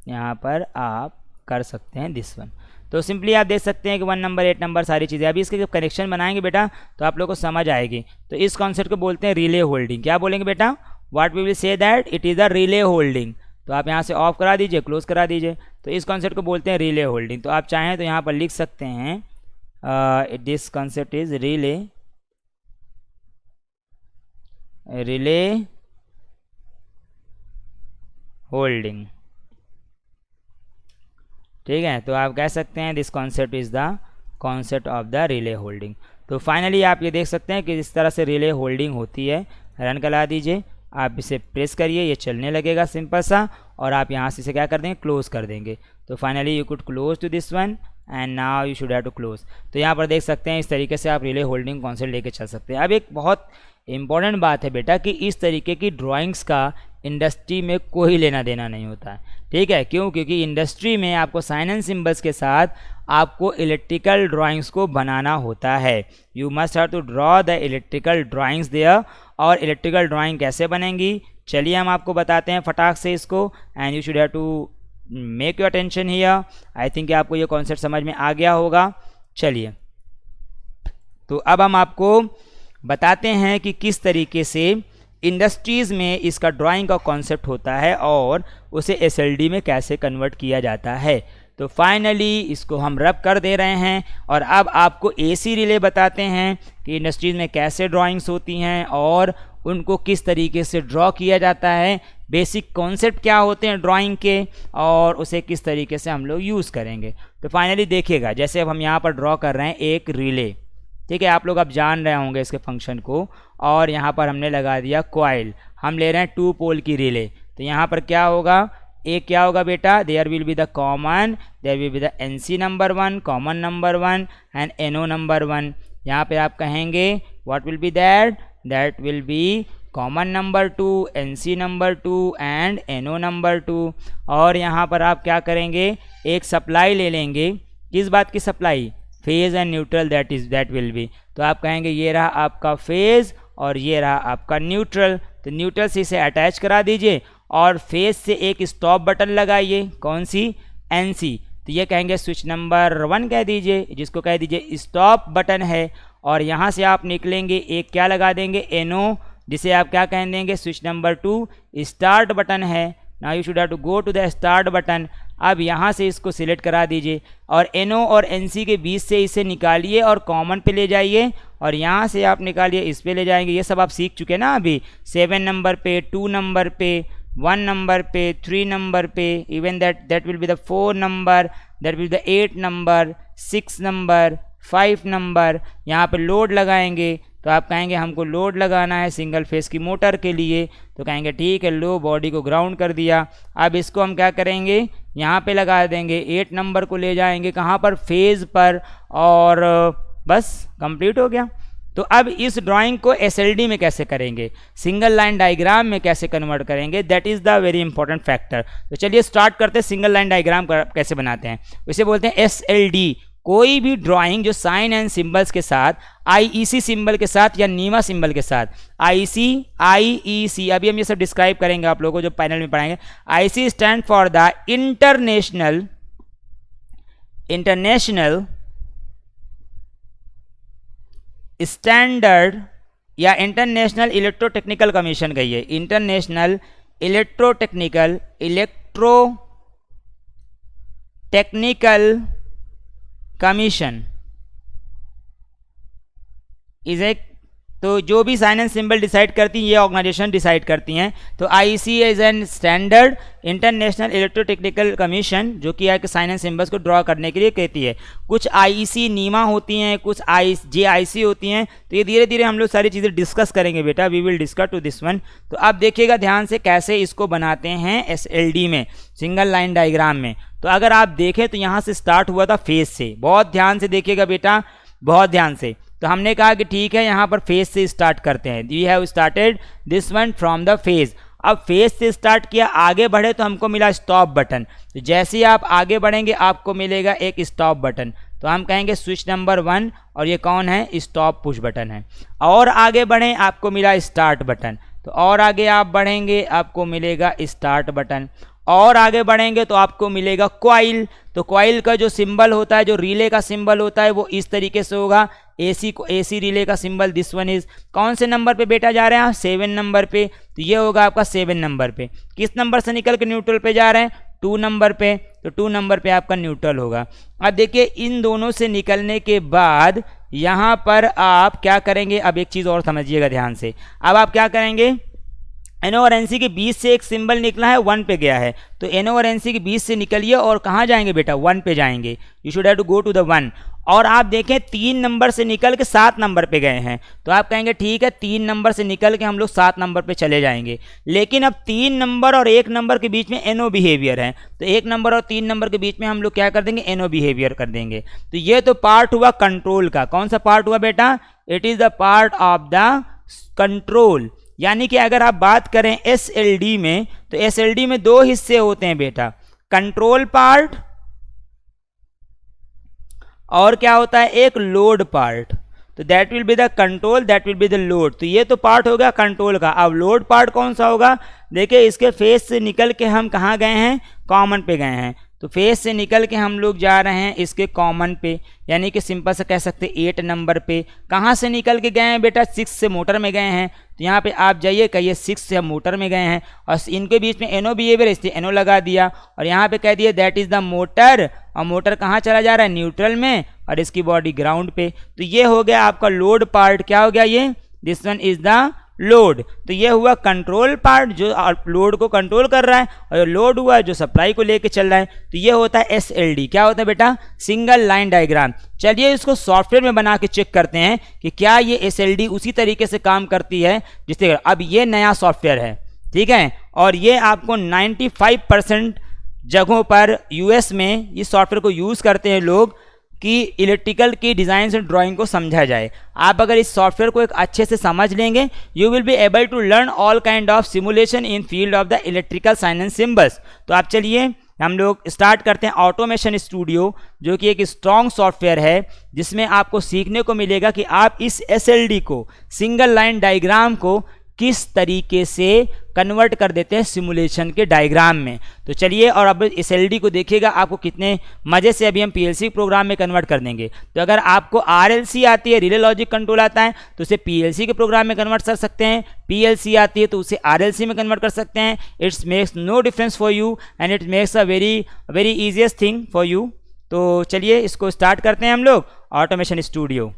यहाँ पर आप कर सकते हैं दिस वन। तो सिंपली आप देख सकते हैं कि 1 नंबर 8 नंबर सारी चीज़ें। अभी इसके जब कनेक्शन बनाएंगे बेटा तो आप लोग को समझ आएगी। तो इस कॉन्सेप्ट को बोलते हैं रिले होल्डिंग। क्या बोलेंगे बेटा, what we will say that it is the relay holding. तो आप यहाँ से ऑफ करा दीजिए, क्लोज करा दीजिए। तो इस कॉन्सेप्ट को बोलते हैं रिले होल्डिंग। तो आप चाहें तो यहाँ पर लिख सकते हैं this concept is relay holding. ठीक है, तो आप कह सकते हैं this concept is the concept of the relay holding. तो फाइनली आप ये देख सकते हैं कि इस तरह से रिले होल्डिंग होती है। रन करा दीजिए, आप इसे प्रेस करिए, ये चलने लगेगा सिंपल सा, और आप यहाँ से इसे क्या कर देंगे, क्लोज कर देंगे। तो finally you could close to this one and now you should have to close. तो यहाँ पर देख सकते हैं इस तरीके से आप रिले होल्डिंग कॉन्सेप्ट लेके चल सकते हैं। अब एक बहुत इंपॉर्टेंट बात है बेटा कि इस तरीके की ड्राइंग्स का इंडस्ट्री में कोई लेना देना नहीं होता है। ठीक है, क्यों, क्योंकि इंडस्ट्री में आपको साइन एंड सिंबल्स के साथ आपको इलेक्ट्रिकल ड्राइंग्स को बनाना होता है। You must have to draw the electrical drawings there. और इलेक्ट्रिकल ड्राइंग कैसे बनेंगी, चलिए हम आपको बताते हैं फटाक से इसको। And you should have to make your attention here. I think आपको ये कॉन्सेप्ट समझ में आ गया होगा। चलिए, तो अब हम आपको बताते हैं कि किस तरीके से इंडस्ट्रीज़ में इसका ड्राइंग का कॉन्सेप्ट होता है और उसे एसएलडी में कैसे कन्वर्ट किया जाता है। तो फाइनली इसको हम रब कर दे रहे हैं और अब आपको एसी रिले बताते हैं कि इंडस्ट्रीज़ में कैसे ड्राइंग्स होती हैं और उनको किस तरीके से ड्रॉ किया जाता है, बेसिक कॉन्सेप्ट क्या होते हैं ड्राइंग के, और उसे किस तरीके से हम लोग यूज़ करेंगे। तो फाइनली देखिएगा, जैसे अब हम यहाँ पर ड्रॉ कर रहे हैं एक रिले। ठीक है, आप लोग अब जान रहे होंगे इसके फंक्शन को। और यहाँ पर हमने लगा दिया कॉइल, हम ले रहे हैं 2 पोल की रिले। तो यहाँ पर क्या होगा, एक क्या होगा बेटा, there will be the common, there will be the NC number 1, common number 1 and NO number 1। यहाँ पे आप कहेंगे what will be that, that will be common number 2, NC number 2 and NO number 2। और यहाँ पर आप क्या करेंगे, एक सप्लाई ले लेंगे। किस बात की supply, phase and neutral, that will B. तो आप कहेंगे ये रहा आपका फेज और ये रहा आपका न्यूट्रल। तो न्यूट्रल से इसे अटैच करा दीजिए और फेज से एक स्टॉप बटन लगाइए, कौन सी, NC। तो ये कहेंगे स्विच नंबर 1 कह दीजिए, जिसको कह दीजिए स्टॉप बटन है। और यहाँ से आप निकलेंगे, एक क्या लगा देंगे, NO, जिसे आप क्या कह देंगे, स्विच नंबर 2 स्टार्ट बटन है। Now you should have to go to the start button. अब यहाँ से इसको सिलेक्ट करा दीजिए और NO और NC के बीच से इसे निकालिए और कॉमन पे ले जाइए और यहाँ से आप निकालिए, इस पे ले जाएंगे। ये सब आप सीख चुके ना अभी, 7 नंबर पे, 2 नंबर पे, 1 नंबर पे, 3 नंबर पे, even that will be the 4 number, that will be the 8 number, 6 number, 5 number. यहाँ पे लोड लगाएंगे। तो आप कहेंगे हमको लोड लगाना है सिंगल फेस की मोटर के लिए। तो कहेंगे ठीक है, लो बॉडी को ग्राउंड कर दिया। अब इसको हम क्या करेंगे, यहाँ पे लगा देंगे, 8 नंबर को ले जाएंगे कहाँ पर, फेज पर, और बस कंप्लीट हो गया। तो अब इस ड्राइंग को एसएलडी में कैसे करेंगे, सिंगल लाइन डायग्राम में कैसे कन्वर्ट करेंगे, that is the very important factor. तो चलिए स्टार्ट करते हैं, सिंगल लाइन डायग्राम कैसे बनाते हैं। इसे बोलते हैं एसएलडी। कोई भी ड्राइंग जो साइन एंड सिंबल्स के साथ, आईईसी सिंबल के साथ या नीमा सिंबल के साथ, आईईसी, अभी हम ये सब डिस्क्राइब करेंगे आप लोगों को जो पैनल में पढ़ाएंगे। IC stand for the international standard या इंटरनेशनल इलेक्ट्रोटेक्निकल कमीशन, कहिए international electrotechnical commission is a, तो जो भी साइन एंड सिंबल डिसाइड करती हैं ये ऑर्गेनाइजेशन डिसाइड करती हैं। तो IC is an standard international electrotechnical commission, जो कि है कि साइन एंड सिंबल्स को ड्रॉ करने के लिए कहती है। कुछ आईसी नीमा होती हैं, कुछ जेआईसी होती हैं। तो ये धीरे धीरे हम लोग सारी चीज़ें डिस्कस करेंगे बेटा, we will discuss to this one. तो अब देखिएगा ध्यान से कैसे इसको बनाते हैं एसएलडी में, सिंगल लाइन डायग्राम में। तो अगर आप देखें तो यहाँ से स्टार्ट हुआ था फेस से, बहुत ध्यान से देखिएगा बेटा, बहुत ध्यान से। तो हमने कहा कि ठीक है यहाँ पर फेज से स्टार्ट करते हैं, we have started this one from the phase. अब फेज से स्टार्ट किया, आगे बढ़े तो हमको मिला स्टॉप बटन। तो जैसे ही आप आगे बढ़ेंगे आपको मिलेगा एक स्टॉप बटन, तो हम कहेंगे स्विच नंबर 1, और ये कौन है, स्टॉप पुश बटन है। और आगे बढ़ें आपको मिला स्टार्ट बटन, तो और आगे आप बढ़ेंगे आपको मिलेगा स्टार्ट बटन। और आगे बढ़ेंगे तो आपको मिलेगा कॉइल। तो कॉइल का जो सिंबल होता है, जो रिले का सिंबल होता है, वो इस तरीके से होगा। एसी रिले का सिंबल दिस वन इज, कौन से नंबर पे बेटा जा रहे हैं आप, 7 नंबर पे। तो ये होगा आपका 7 नंबर पे। किस नंबर से निकल के न्यूट्रल पे जा रहे हैं, 2 नंबर पे। तो 2 नंबर पे आपका न्यूट्रल होगा। अब देखिए इन दोनों से निकलने के बाद यहाँ पर आप क्या करेंगे, अब एक चीज़ और समझिएगा ध्यान से। अब आप क्या करेंगे, एनओ और एनसी के बीच से एक सिंबल निकला है, 1 पे गया है। तो एनओ और एनसी के बीच से निकलिए और कहाँ जाएंगे बेटा, 1 पे जाएंगे। You should have to go to the 1। और आप देखें 3 नंबर से निकल के 7 नंबर पे गए हैं, तो आप कहेंगे ठीक है 3 नंबर से निकल के हम लोग 7 नंबर पे चले जाएंगे। लेकिन अब 3 नंबर और 1 नंबर के बीच में एनओ बिहेवियर है, तो 1 नंबर और 3 नंबर के बीच में हम लोग क्या कर देंगे, एनओ बिहेवियर कर देंगे। तो ये तो पार्ट हुआ कंट्रोल का। कौन सा पार्ट हुआ बेटा, it is the part of the control. यानी कि अगर आप बात करें एसएलडी में, तो एसएलडी में 2 हिस्से होते हैं बेटा, कंट्रोल पार्ट और क्या होता है, एक लोड पार्ट। तो that will be the control, that will be the load. तो ये तो पार्ट हो गया कंट्रोल का। अब लोड पार्ट कौन सा होगा, देखिए इसके फेस से निकल के हम कहाँ गए हैं, कॉमन पे गए हैं। तो फेस से निकल के हम लोग जा रहे हैं इसके कॉमन पे, यानी कि सिंपल से कह सकते हैं 8 नंबर पे। कहाँ से निकल के गए हैं बेटा, 6 से मोटर में गए हैं। तो यहाँ पे आप जाइए कहिए 6 से हम मोटर में गए हैं, और इनके बीच में एनो बिहेवियर, इसलिए एनो लगा दिया। और यहाँ पे कह दिया दैट इज द मोटर, और मोटर कहाँ चला जा रहा है, न्यूट्रल में, और इसकी बॉडी ग्राउंड पे। तो ये हो गया आपका लोड पार्ट। क्या हो गया ये, this one is the load. तो ये हुआ कंट्रोल पार्ट जो लोड को कंट्रोल कर रहा है, और लोड हुआ जो सप्लाई को लेके चल रहा है। तो ये होता है एसएलडी। क्या होता है बेटा, सिंगल लाइन डायग्राम। चलिए इसको सॉफ्टवेयर में बना के चेक करते हैं कि क्या ये एसएलडी उसी तरीके से काम करती है जिससे। अब ये नया सॉफ्टवेयर है, ठीक है, और ये आपको 95% जगहों पर यूएस में इस सॉफ्टवेयर को यूज़ करते हैं लोग कि इलेक्ट्रिकल की डिज़ाइन से ड्राइंग को समझा जाए। आप अगर इस सॉफ्टवेयर को एक अच्छे से समझ लेंगे, you will be able to learn all kind of simulation in field of the electrical sign and symbols. तो आप चलिए हम लोग स्टार्ट करते हैं ऑटोमेशन स्टूडियो, जो कि एक स्ट्रॉन्ग सॉफ्टवेयर है जिसमें आपको सीखने को मिलेगा कि आप इस एसएलडी को, सिंगल लाइन डायग्राम को किस तरीके से कन्वर्ट कर देते हैं सिमुलेशन के डायग्राम में। तो चलिए, और अब इस एलडी को देखिएगा आपको कितने मज़े से अभी हम पीएलसी प्रोग्राम में कन्वर्ट कर देंगे। तो अगर आपको आरएलसी आती है, रिले लॉजिक कंट्रोल आता है, तो उसे पीएलसी के प्रोग्राम में कन्वर्ट कर सकते हैं। पीएलसी आती है तो उसे आरएलसी में कन्वर्ट कर सकते हैं। It's makes no difference for you and it makes a very easiest thing for you. तो चलिए इसको स्टार्ट करते हैं हम लोग automation studio.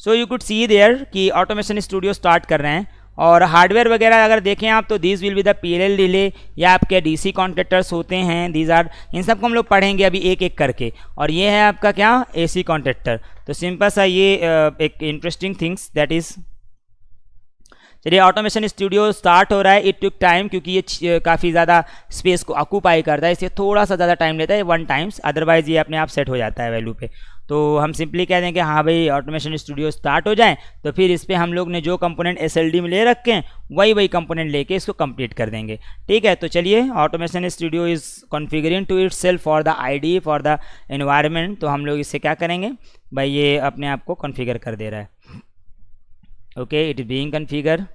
So you could see there कि ऑटोमेशन स्टूडियो स्टार्ट कर रहे हैं। और हार्डवेयर वगैरह अगर देखें आप तो this will be the PLL relay, या आपके डीसी कॉन्टेक्टर्स होते हैं, दीज आर, इन सबको हम लोग पढ़ेंगे अभी एक एक करके। और ये है आपका क्या, एसी कॉन्टेक्टर। तो सिंपल सा ये एक इंटरेस्टिंग थिंग्स दैट इज़। चलिए ऑटोमेशन स्टूडियो स्टार्ट हो रहा है। इट टुक टाइम, क्योंकि ये काफ़ी ज़्यादा स्पेस को ऑक्यूपाई करता है, इसलिए थोड़ा सा ज़्यादा टाइम लेता है 1 टाइम्स, अदरवाइज़ ये अपने आप सेट हो जाता है वैल्यू पे। तो हम सिंपली कह दें कि हाँ भाई ऑटोमेशन स्टूडियो स्टार्ट हो जाए, तो फिर इस पर हम लोग ने जो कंपोनेंट एसएलडी में ले रखे हैं वही कंपोनेंट लेके इसको कंप्लीट कर देंगे। ठीक है, तो चलिए automation studio is configuring to itself for the ID for the environment. तो हम लोग इससे क्या करेंगे भाई, ये अपने आप को कॉन्फ़िगर कर दे रहा है। Okay, it is being configure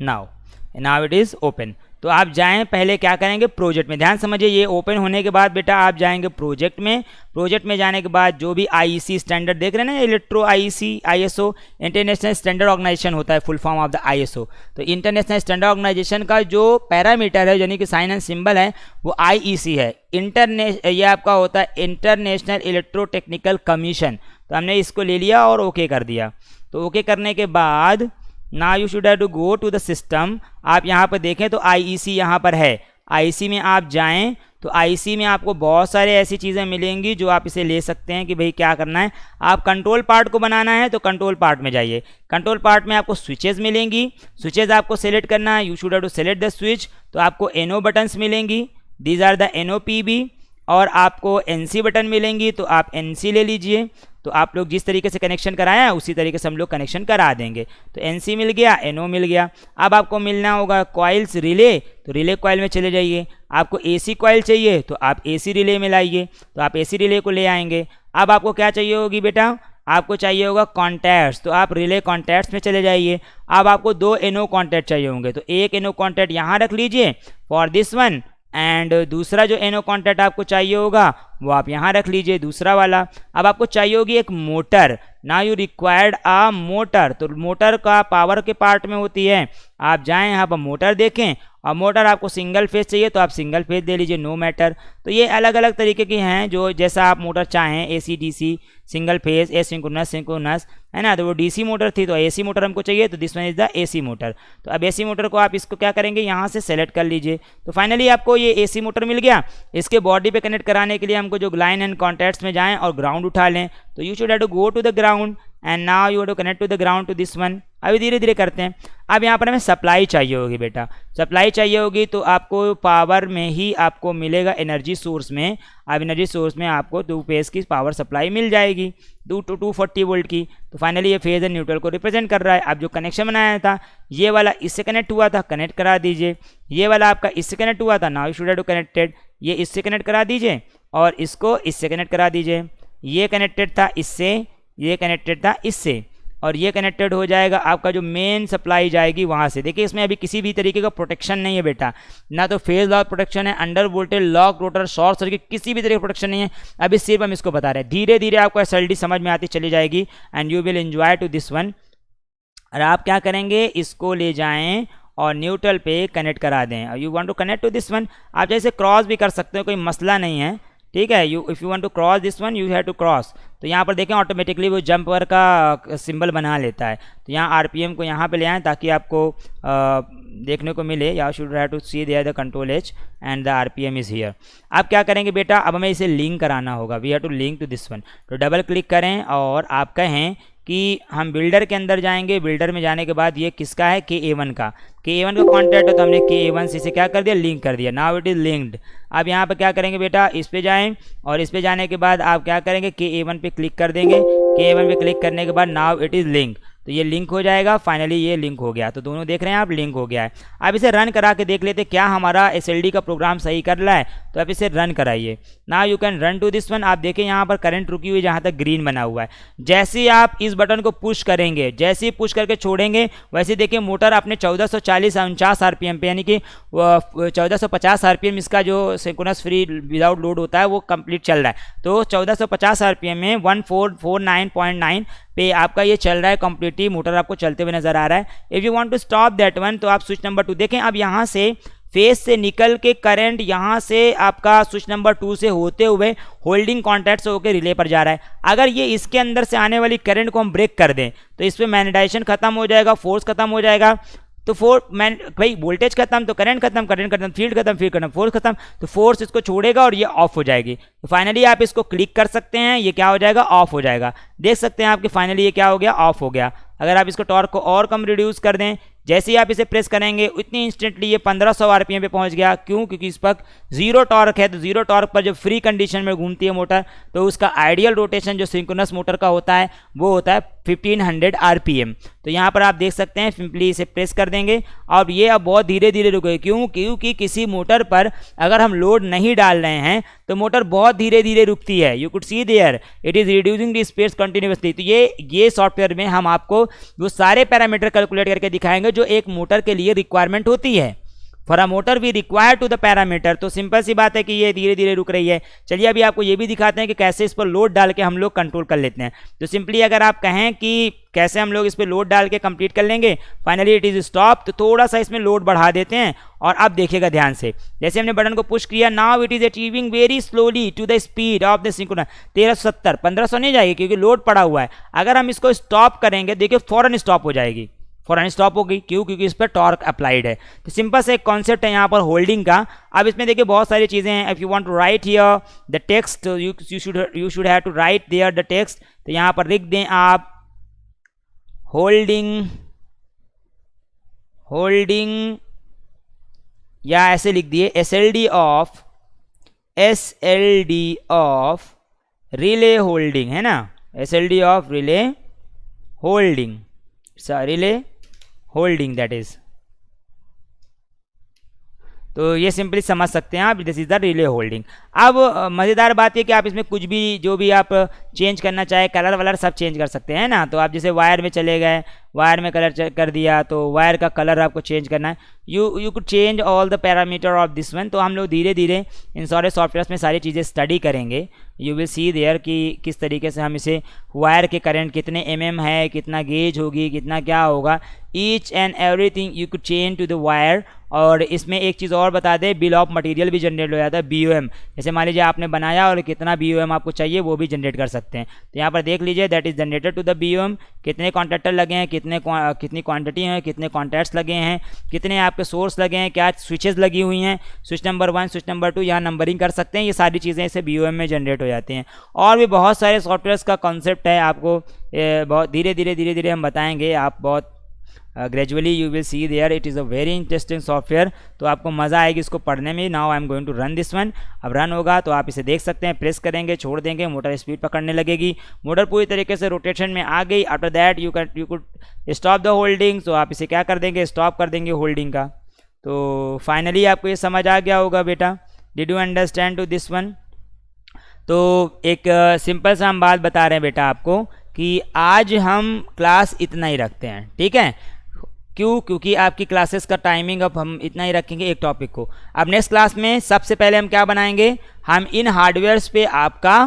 now it is open. तो आप जाएं, पहले क्या करेंगे प्रोजेक्ट में, ध्यान समझिए, ये ओपन होने के बाद बेटा आप जाएंगे प्रोजेक्ट में। प्रोजेक्ट में जाने के बाद जो भी आईईसी स्टैंडर्ड देख रहे हैं ना, electro IEC ISO international standard organization होता है, full form of the ISO. तो इंटरनेशनल स्टैंडर्ड ऑर्गेनाइजेशन का जो पैरामीटर है यानी कि साइन एंड सिंबल है वो आईईसी है। ये आपका होता है इंटरनेशनल इलेक्ट्रोटेक्निकल कमीशन। तो हमने इसको ले लिया और ओके कर दिया। तो ओके करने के बाद now you should have to go to the system. आप यहाँ पर देखें तो आईईसी यहाँ पर है, आईईसी में आप जाएं तो आईईसी में आपको बहुत सारे ऐसी चीज़ें मिलेंगी जो आप इसे ले सकते हैं कि भाई क्या करना है। आप कंट्रोल पार्ट को बनाना है तो कंट्रोल पार्ट में जाइए। कंट्रोल पार्ट में आपको स्विचेस मिलेंगी, स्विचेस आपको सेलेक्ट करना है, you should have to select the switch. तो आपको एनओ बटन्स मिलेंगी, दीज आर द एनओपीबी, और आपको एनसी बटन मिलेंगी तो आप एनसी ले लीजिए। तो आप लोग जिस तरीके से कनेक्शन कराया है उसी तरीके से हम लोग कनेक्शन करा देंगे। तो एनसी मिल गया, एनओ मिल गया। अब आपको मिलना होगा कॉइल्स रिले, तो रिले कॉइल में चले जाइए। आपको एसी कॉइल चाहिए तो आप एसी रिले में लाइए, तो आप एसी रिले को ले आएंगे। अब आपको क्या चाहिए होगी बेटा, आपको चाहिए होगा कॉन्टैक्ट्स, तो आप रिले कॉन्टैक्ट्स में चले जाइए। अब आपको 2 एनओ कॉन्टैक्ट चाहिए होंगे, तो एक एनओ कॉन्टैक्ट यहाँ रख लीजिए फॉर दिस वन, एंड दूसरा जो एनओ कॉन्टैक्ट आपको चाहिए होगा वो आप यहाँ रख लीजिए, दूसरा वाला। अब आपको चाहिए होगी एक मोटर, ना यू रिक्वायर्ड आ मोटर। तो मोटर का पावर के पार्ट में होती है, आप जाएं यहाँ पर मोटर देखें, और मोटर आपको सिंगल फेज चाहिए तो आप सिंगल फेज दे लीजिए, नो मैटर। तो ये अलग अलग तरीके की हैं, जो जैसा आप मोटर चाहें, AC DC, single phase, asynchronous, synchronous, है ना। तो वो डीसी मोटर थी तो एसी मोटर हमको चाहिए, तो this one is the AC motor. तो अब एसी मोटर को आप इसको क्या करेंगे, यहाँ से सेलेक्ट कर लीजिए। तो फाइनली आपको ये एसी मोटर मिल गया। इसके बॉडी पे कनेक्ट कराने के लिए हमको जो लाइन एंड कॉन्टैक्ट्स में जाएं और ग्राउंड उठा लें। तो you should have to go to the ground and now you have to connect to the ground to this one. अभी धीरे धीरे करते हैं। अब यहाँ पर हमें सप्लाई चाहिए होगी बेटा, सप्लाई चाहिए होगी तो आपको पावर में ही आपको मिलेगा, एनर्जी सोर्स में। अब एनर्जी सोर्स में आपको 2 फेज की पावर सप्लाई मिल जाएगी, 240 वोल्ट की। तो फाइनली ये फेज एंड न्यूट्रल को रिप्रेजेंट कर रहा है। अब जो कनेक्शन बनाया था ये वाला इससे कनेक्ट हुआ था, कनेक्ट करा दीजिए। ये वाला आपका इससे कनेक्ट हुआ था, now you should have to connected, ये इससे कनेक्ट करा दीजिए और इसको इससे कनेक्ट करा दीजिए। ये कनेक्टेड था इससे, ये कनेक्टेड था इससे, और ये कनेक्टेड हो जाएगा आपका जो मेन सप्लाई जाएगी वहाँ से। देखिए इसमें अभी किसी भी तरीके का प्रोटेक्शन नहीं है बेटा, ना तो फेज लॉस प्रोटेक्शन है, under voltage, lock, rotor, short circuit, किसी भी तरीके का प्रोटेक्शन नहीं है। अभी सिर्फ हम इसको बता रहे हैं। धीरे धीरे आपको एसएलडी समझ में आती चली जाएगी and you will enjoy to this one. और आप क्या करेंगे, इसको ले जाएं और न्यूट्रल पे कनेक्ट करा दें। और you want to connect to this one, आप जैसे क्रॉस भी कर सकते हो, कोई मसला नहीं है, ठीक है। If you want to cross this one you have to cross. तो यहाँ पर देखें ऑटोमेटिकली वो जंपर का सिंबल बना लेता है। तो यहाँ आरपीएम को यहाँ पे ले आएँ ताकि आपको देखने को मिले। You should have to see there the control edge and the RPM is here. अब क्या करेंगे बेटा, अब हमें इसे लिंक कराना होगा, we have to link to this one. तो डबल क्लिक करें और आप कहें कि हम बिल्डर के अंदर जाएंगे। बिल्डर में जाने के बाद ये किसका है, KA1 का। KA1 का कॉन्टैक्ट है तो हमने KA1 से इसे क्या कर दिया, लिंक कर दिया। Now it is linked. अब यहाँ पर क्या करेंगे बेटा, इस पे जाएं और इस पे जाने के बाद आप क्या करेंगे, KA1 पे क्लिक कर देंगे। KA1 पे क्लिक करने के बाद नाउ इट इज़ लिंक, तो ये लिंक हो जाएगा। फाइनली ये लिंक हो गया। तो दोनों देख रहे हैं आप, लिंक हो गया है। अब इसे रन करा के देख लेते क्या हमारा SLD का प्रोग्राम सही कर रहा है। तो आप इसे रन कराइए। Now you can run to this one. आप देखें यहाँ पर करंट रुकी हुई जहाँ तक ग्रीन बना हुआ है। जैसे ही आप इस बटन को पुश करेंगे, जैसे ही पुश करके छोड़ेंगे, वैसे देखिए मोटर अपने 1440-49 RPM पे, यानी कि 1450 RPM इसका जो सिंक्रोनस फ्री विदाउट लोड होता है वो कंप्लीट चल रहा है। तो 1450 RPM में 1449.9 पे आपका ये चल रहा है कंप्लीटली, मोटर आपको चलते हुए नजर आ रहा है। If you want to stop that one तो आप स्विच नंबर 2 देखें। अब यहाँ से फेज से निकल के करंट यहाँ से आपका स्विच नंबर 2 से होते हुए होल्डिंग कॉन्टैक्ट से होकर रिले पर जा रहा है। अगर ये इसके अंदर से आने वाली करंट को हम ब्रेक कर दें तो इस पर मैग्नेटाइजेशन खत्म हो जाएगा, फोर्स खत्म हो जाएगा। तो भाई वोल्टेज खत्म तो करंट खत्म, करंट खत्म, फील्ड खत्म, फील्ड खत्म, फोर्स खत्म, तो फोर्स इसको छोड़ेगा और ये ऑफ हो जाएगी। तो फाइनली आप इसको क्लिक कर सकते हैं, ये क्या हो जाएगा, ऑफ हो जाएगा। देख सकते हैं आपके फाइनली ये क्या हो गया, ऑफ हो गया। अगर आप इसको टॉर्क को और कम रिड्यूस कर दें, जैसे ही आप इसे प्रेस करेंगे उतनी इंस्टेंटली ये 1500 RPM पे पहुंच गया। क्यों, क्योंकि इस पर जीरो टॉर्क है। तो जीरो टॉर्क पर जब फ्री कंडीशन में घूमती है मोटर तो उसका आइडियल रोटेशन जो सिंक्रोनस मोटर का होता है वो होता है 1500 RPM। तो यहाँ पर आप देख सकते हैं, सिंपली इसे प्रेस कर देंगे और ये अब बहुत धीरे धीरे रुके। क्यों, क्योंकि किसी मोटर पर अगर हम लोड नहीं डाल रहे हैं तो मोटर बहुत धीरे धीरे रुकती है। You could see there it is reducing the space continuously. तो ये सॉफ्टवेयर में हम आपको वो सारे पैरामीटर कैलकुलेट करके दिखाएंगे जो एक मोटर के लिए रिक्वायरमेंट होती है। For a motor we require to the parameter. तो सिंपल सी बात है कि ये धीरे धीरे रुक रही है। चलिए अभी आपको ये भी दिखाते हैं कि कैसे इस पर लोड डाल के हम लोग कंट्रोल कर लेते हैं। तो सिंपली अगर आप कहें कि कैसे हम लोग इस पर लोड डाल के कंप्लीट कर लेंगे, फाइनली इट इज स्टॉप, तो थोड़ा सा इसमें लोड बढ़ा देते हैं और अब देखिएगा ध्यान से, जैसे हमने बटन को पुश किया, now it is achieving very slowly to the speed of the synchronous 1370, 1500 नहीं जाएगी क्योंकि लोड पड़ा हुआ है। अगर हम इसको स्टॉप करेंगे, देखिए फौरन स्टॉप हो जाएगी, फौरन स्टॉप होगी। क्यों? क्योंकि इस पर टॉर्क अप्लाइड है। तो सिंपल से एक कॉन्सेप्ट है यहाँ पर होल्डिंग का। अब इसमें देखिए बहुत सारी चीज़ें हैं। If you want to write here the text, you should have to write there the text. तो यहाँ पर लिख दें आप होल्डिंग, होल्डिंग, या ऐसे लिख दिए SLD of, SLD of relay holding, है ना, SLD of relay holding, relay holding that is. तो ये सिंपली समझ सकते हैं आप, this is the relay holding. अब मज़ेदार बात है कि आप इसमें कुछ भी जो भी आप चेंज करना चाहे, कलर वलर सब चेंज कर सकते हैं ना। तो आप जैसे वायर में चले गए, वायर में कलर कर दिया, तो वायर का कलर आपको चेंज करना है। You could change all the parameter of this one. तो हम लोग धीरे धीरे इन सारे सॉफ्टवेयर में सारी चीज़ें स्टडी करेंगे। यू विल सी देयर कि किस तरीके से हम इसे, वायर के करंट कितने mm है, कितना गेज होगी, कितना क्या होगा, each and everything you could change to the wire. और इसमें एक चीज़ और बता दें, बिल ऑफ मटेरियल भी जनरेट हो जाता है, BOM। जैसे मान लीजिए आपने बनाया और कितना BOM आपको चाहिए वो भी जनरेट कर सकते हैं। तो यहाँ पर देख लीजिए that is generated to the BOM, कितने कॉन्ट्रैक्टर लगे हैं, कितनी क्वांटिटी है, कितने कॉन्टैक्ट्स लगे हैं, कितने आपके सोर्स लगे हैं, क्या स्विचेस लगी हुई हैं, स्विच नंबर 1, स्विच नंबर 2, यहाँ नंबरिंग कर सकते हैं। ये सारी चीज़ें इसे BOM में जनरेट हो जाती हैं। और भी बहुत सारे सॉफ्टवेयर्स का कॉन्सेप्ट है, आपको बहुत धीरे धीरे हम बताएंगे। आप बहुत gradually you will see there, it is a very interesting software. तो आपको मज़ा आएगी इसको पढ़ने में। Now I am going to run this one. अब रन होगा तो आप इसे देख सकते हैं, प्रेस करेंगे, छोड़ देंगे, मोटर स्पीड पकड़ने लगेगी, मोटर पूरी तरीके से रोटेशन में आ गई। After that you could stop the holding. तो आप इसे क्या कर देंगे, स्टॉप कर देंगे होल्डिंग का। तो फाइनली आपको ये समझ आ गया होगा बेटा। Did you understand to this one? तो एक सिंपल सा हम बात बता रहे हैं बेटा आपको कि आज हम क्लास इतना ही रखते हैं, ठीक है। क्यों? क्योंकि आपकी क्लासेस का टाइमिंग अब हम इतना ही रखेंगे एक टॉपिक को। अब नेक्स्ट क्लास में सबसे पहले हम क्या बनाएंगे, हम इन हार्डवेयर्स पे आपका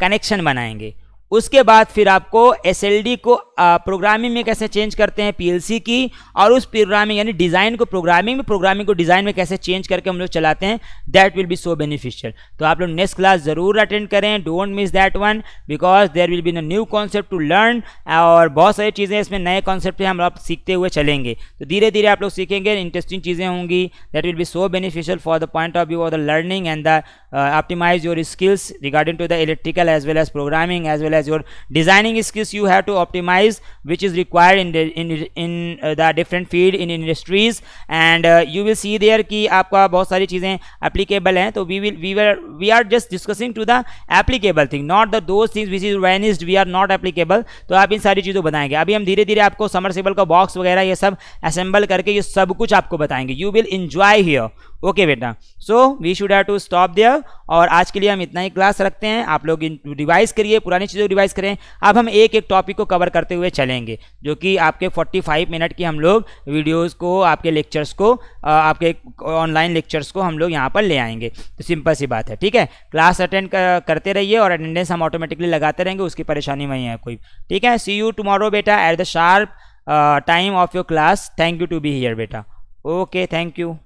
कनेक्शन बनाएंगे। उसके बाद फिर आपको SLD को प्रोग्रामिंग में कैसे चेंज करते हैं, PLC की, और उस प्रोग्रामिंग यानी डिज़ाइन को प्रोग्रामिंग में, प्रोग्रामिंग को डिज़ाइन में कैसे चेंज करके हम लोग चलाते हैं, that will be so beneficial. तो आप लोग नेक्स्ट क्लास ज़रूर अटेंड करें, don't miss that one, because there will be a new concept to learn. और बहुत सारी चीज़ें इसमें नए कॉन्सेप्ट हम आप सीखते हुए चलेंगे। तो धीरे धीरे आप लोग सीखेंगे, इंटरेस्टिंग चीज़ें होंगी, that will be so beneficial for the point of view of the learning and the optimize your skills regarding to the electrical as well as programming as well as your designing skills you have to optimize, which is required in the different field in industries, and you will see there कि आपका बहुत सारी चीज़ें applicable हैं। तो we are just discussing to the applicable thing, not the those things which is vanished we are not applicable। तो आप इन सारी चीज़ों बताएंगे। अभी हम धीरे धीरे आपको समरसेबल का बॉक्स वगैरह ये सब असेंबल करके ये सब कुछ आपको बताएंगे। You will enjoy here, okay बेटा। So we should have to stop there. और आज के लिए हम इतना ही क्लास रखते हैं। आप लोग रिवाइज करिए, पुरानी चीज़ों को रिवाइज करें। अब हम एक एक टॉपिक को कवर करते हुए चलेंगे, जो कि आपके 45 मिनट की हम लोग वीडियोस को, आपके लेक्चर्स को, आपके ऑनलाइन लेक्चर्स को हम लोग यहाँ पर ले आएंगे। तो सिंपल सी बात है, ठीक है। क्लास अटेंड करते रहिए और अटेंडेंस हम ऑटोमेटिकली लगाते रहेंगे, उसकी परेशानी वही है कोई, ठीक है। सी यू टुमारो बेटा at the sharp time of your class. Thank you to be here बेटा। Okay, thank you.